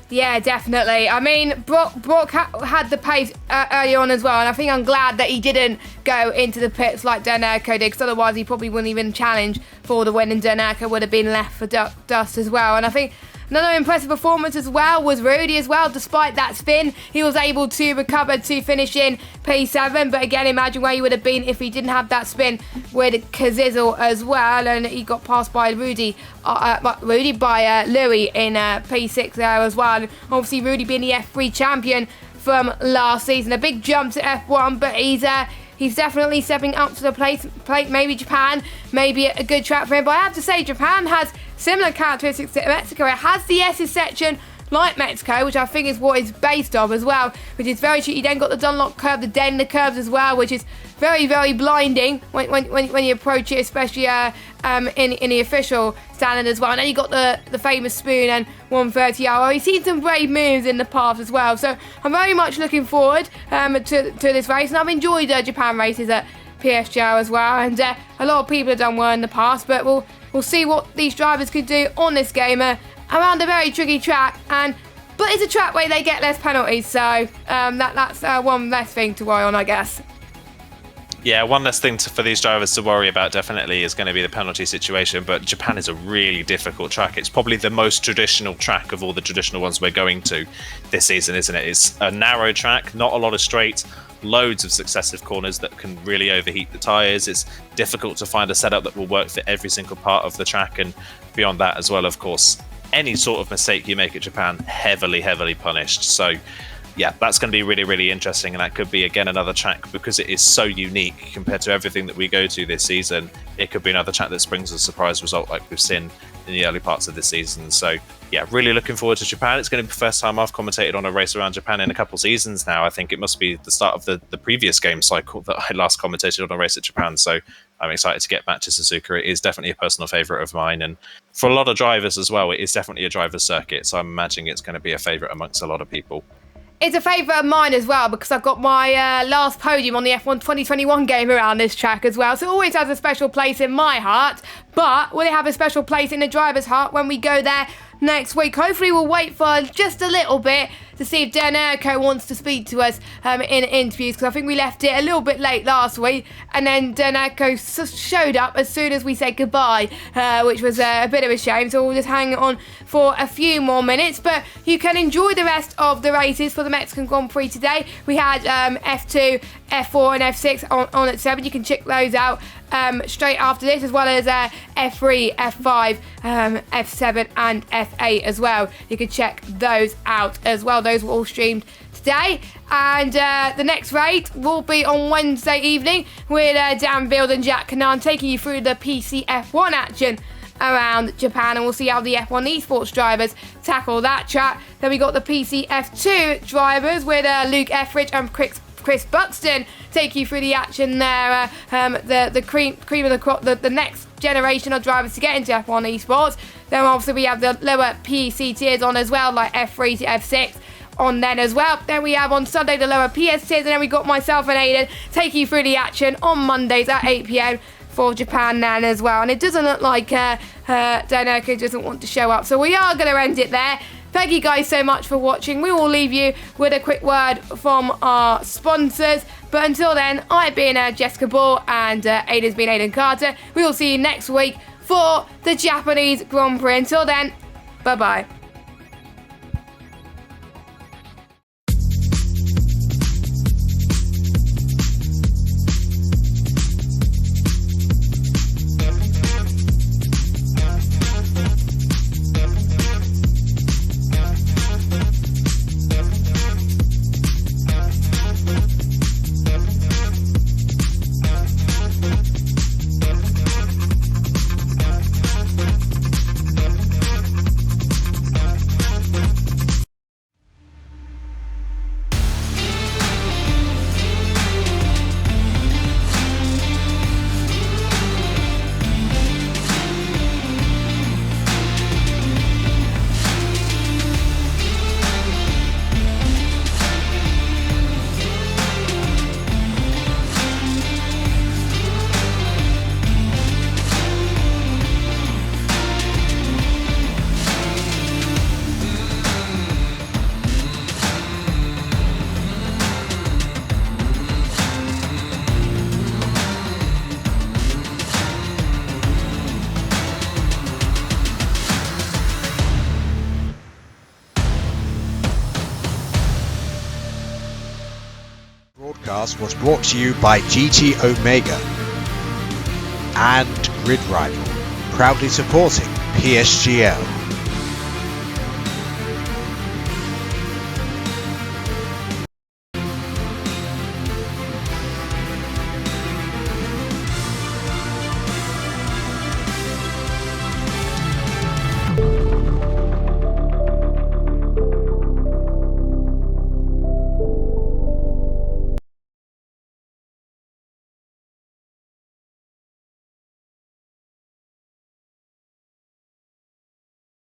Yeah, definitely. I mean, Brock had the pace early on as well, and I think I'm glad that he didn't go into the pits like Dernaco did, because otherwise he probably wouldn't even challenge for the win, and Dernaco would have been left for dust as well. And I think another impressive performance as well was Rudy as well. Despite that spin, he was able to recover to finish in P7. But again, imagine where he would have been if he didn't have that spin with Kazizel as well. And he got passed by Rudy by Louis in P6 there as well. And obviously, Rudy being the F3 champion from last season. A big jump to F1, but he's definitely stepping up to the plate. Maybe Japan, maybe a good track for him. But I have to say, Japan has similar characteristics to Mexico. It has the S section like Mexico, which I think is what it's based off as well, which is very true. You then got the Dunlop curve, the Denver curves as well, which is very blinding when you approach it, especially in the official standard as well. And then you got the famous spoon and 130R. We've seen some brave moves in the past as well, so I'm very much looking forward to this race, and I've enjoyed Japan races at PSGL as well, and a lot of people have done well in the past, but we'll see what these drivers could do on this gamer around a very tricky track, but it's a track where they get less penalties, so that's one less thing to worry on, I guess. Yeah, one less thing for these drivers to worry about definitely is going to be the penalty situation, but Japan is a really difficult track. It's probably the most traditional track of all the traditional ones we're going to this season, isn't it? It's a narrow track, not a lot of straights, loads of successive corners that can really overheat the tyres. It's difficult to find a setup that will work for every single part of the track, and beyond that as well, of course, any sort of mistake you make at Japan, heavily punished. So yeah, that's going to be really interesting, and that could be again another track, because it is so unique compared to everything that we go to this season. It could be another track that brings a surprise result like we've seen in the early parts of this season. So yeah, really looking forward to Japan. It's going to be the first time I've commentated on a race around Japan in a couple seasons now. I think it must be the start of the previous game cycle that I last commentated on a race at Japan. So I'm excited to get back to Suzuka. It is definitely a personal favourite of mine, and for a lot of drivers as well, it is definitely a driver's circuit. So I'm imagining it's going to be a favourite amongst a lot of people. It's a favourite of mine as well, because I've got my last podium on the F1 2021 game around this track as well. So it always has a special place in my heart. But will it have a special place in the driver's heart when we go there next week? Hopefully we'll wait for just a little bit to see if Dernaco wants to speak to us in interviews, because I think we left it a little bit late last week, and then Dernaco showed up as soon as we said goodbye, which was a bit of a shame. So we'll just hang on for a few more minutes, but you can enjoy the rest of the races for the Mexican Grand Prix today. We had F2, F4 and F6 on at 7. You can check those out straight after this, as well as F3, F5, F7 and F8 as well. You can check those out as well. Those were all streamed today, and the next race will be on Wednesday evening with Dan Field and Jack Kanan taking you through the PC F1 action around Japan, and we'll see how the F1 esports drivers tackle that track. Then we got the PC F2 drivers with Luke Etheridge and Chris Buxton take you through the action there. The cream of the crop, the next generation of drivers to get into F1 esports. Then obviously we have the lower PC tiers on as well, like F3 to F6 on then as well. Then we have on Sunday the lower PS tiers, and then we got myself and Aiden take you through the action on Mondays at 8 PM for Japan then as well. And it doesn't look like Dainoko doesn't want to show up, so we are going to end it there. Thank you guys so much for watching. We will leave you with a quick word from our sponsors. But until then, I've been Jessica Ball and Aiden's been Aiden Carter. We will see you next week for the Japanese Grand Prix. Until then, bye-bye. Was brought to you by GT Omega and Grid Rival, proudly supporting PSGL.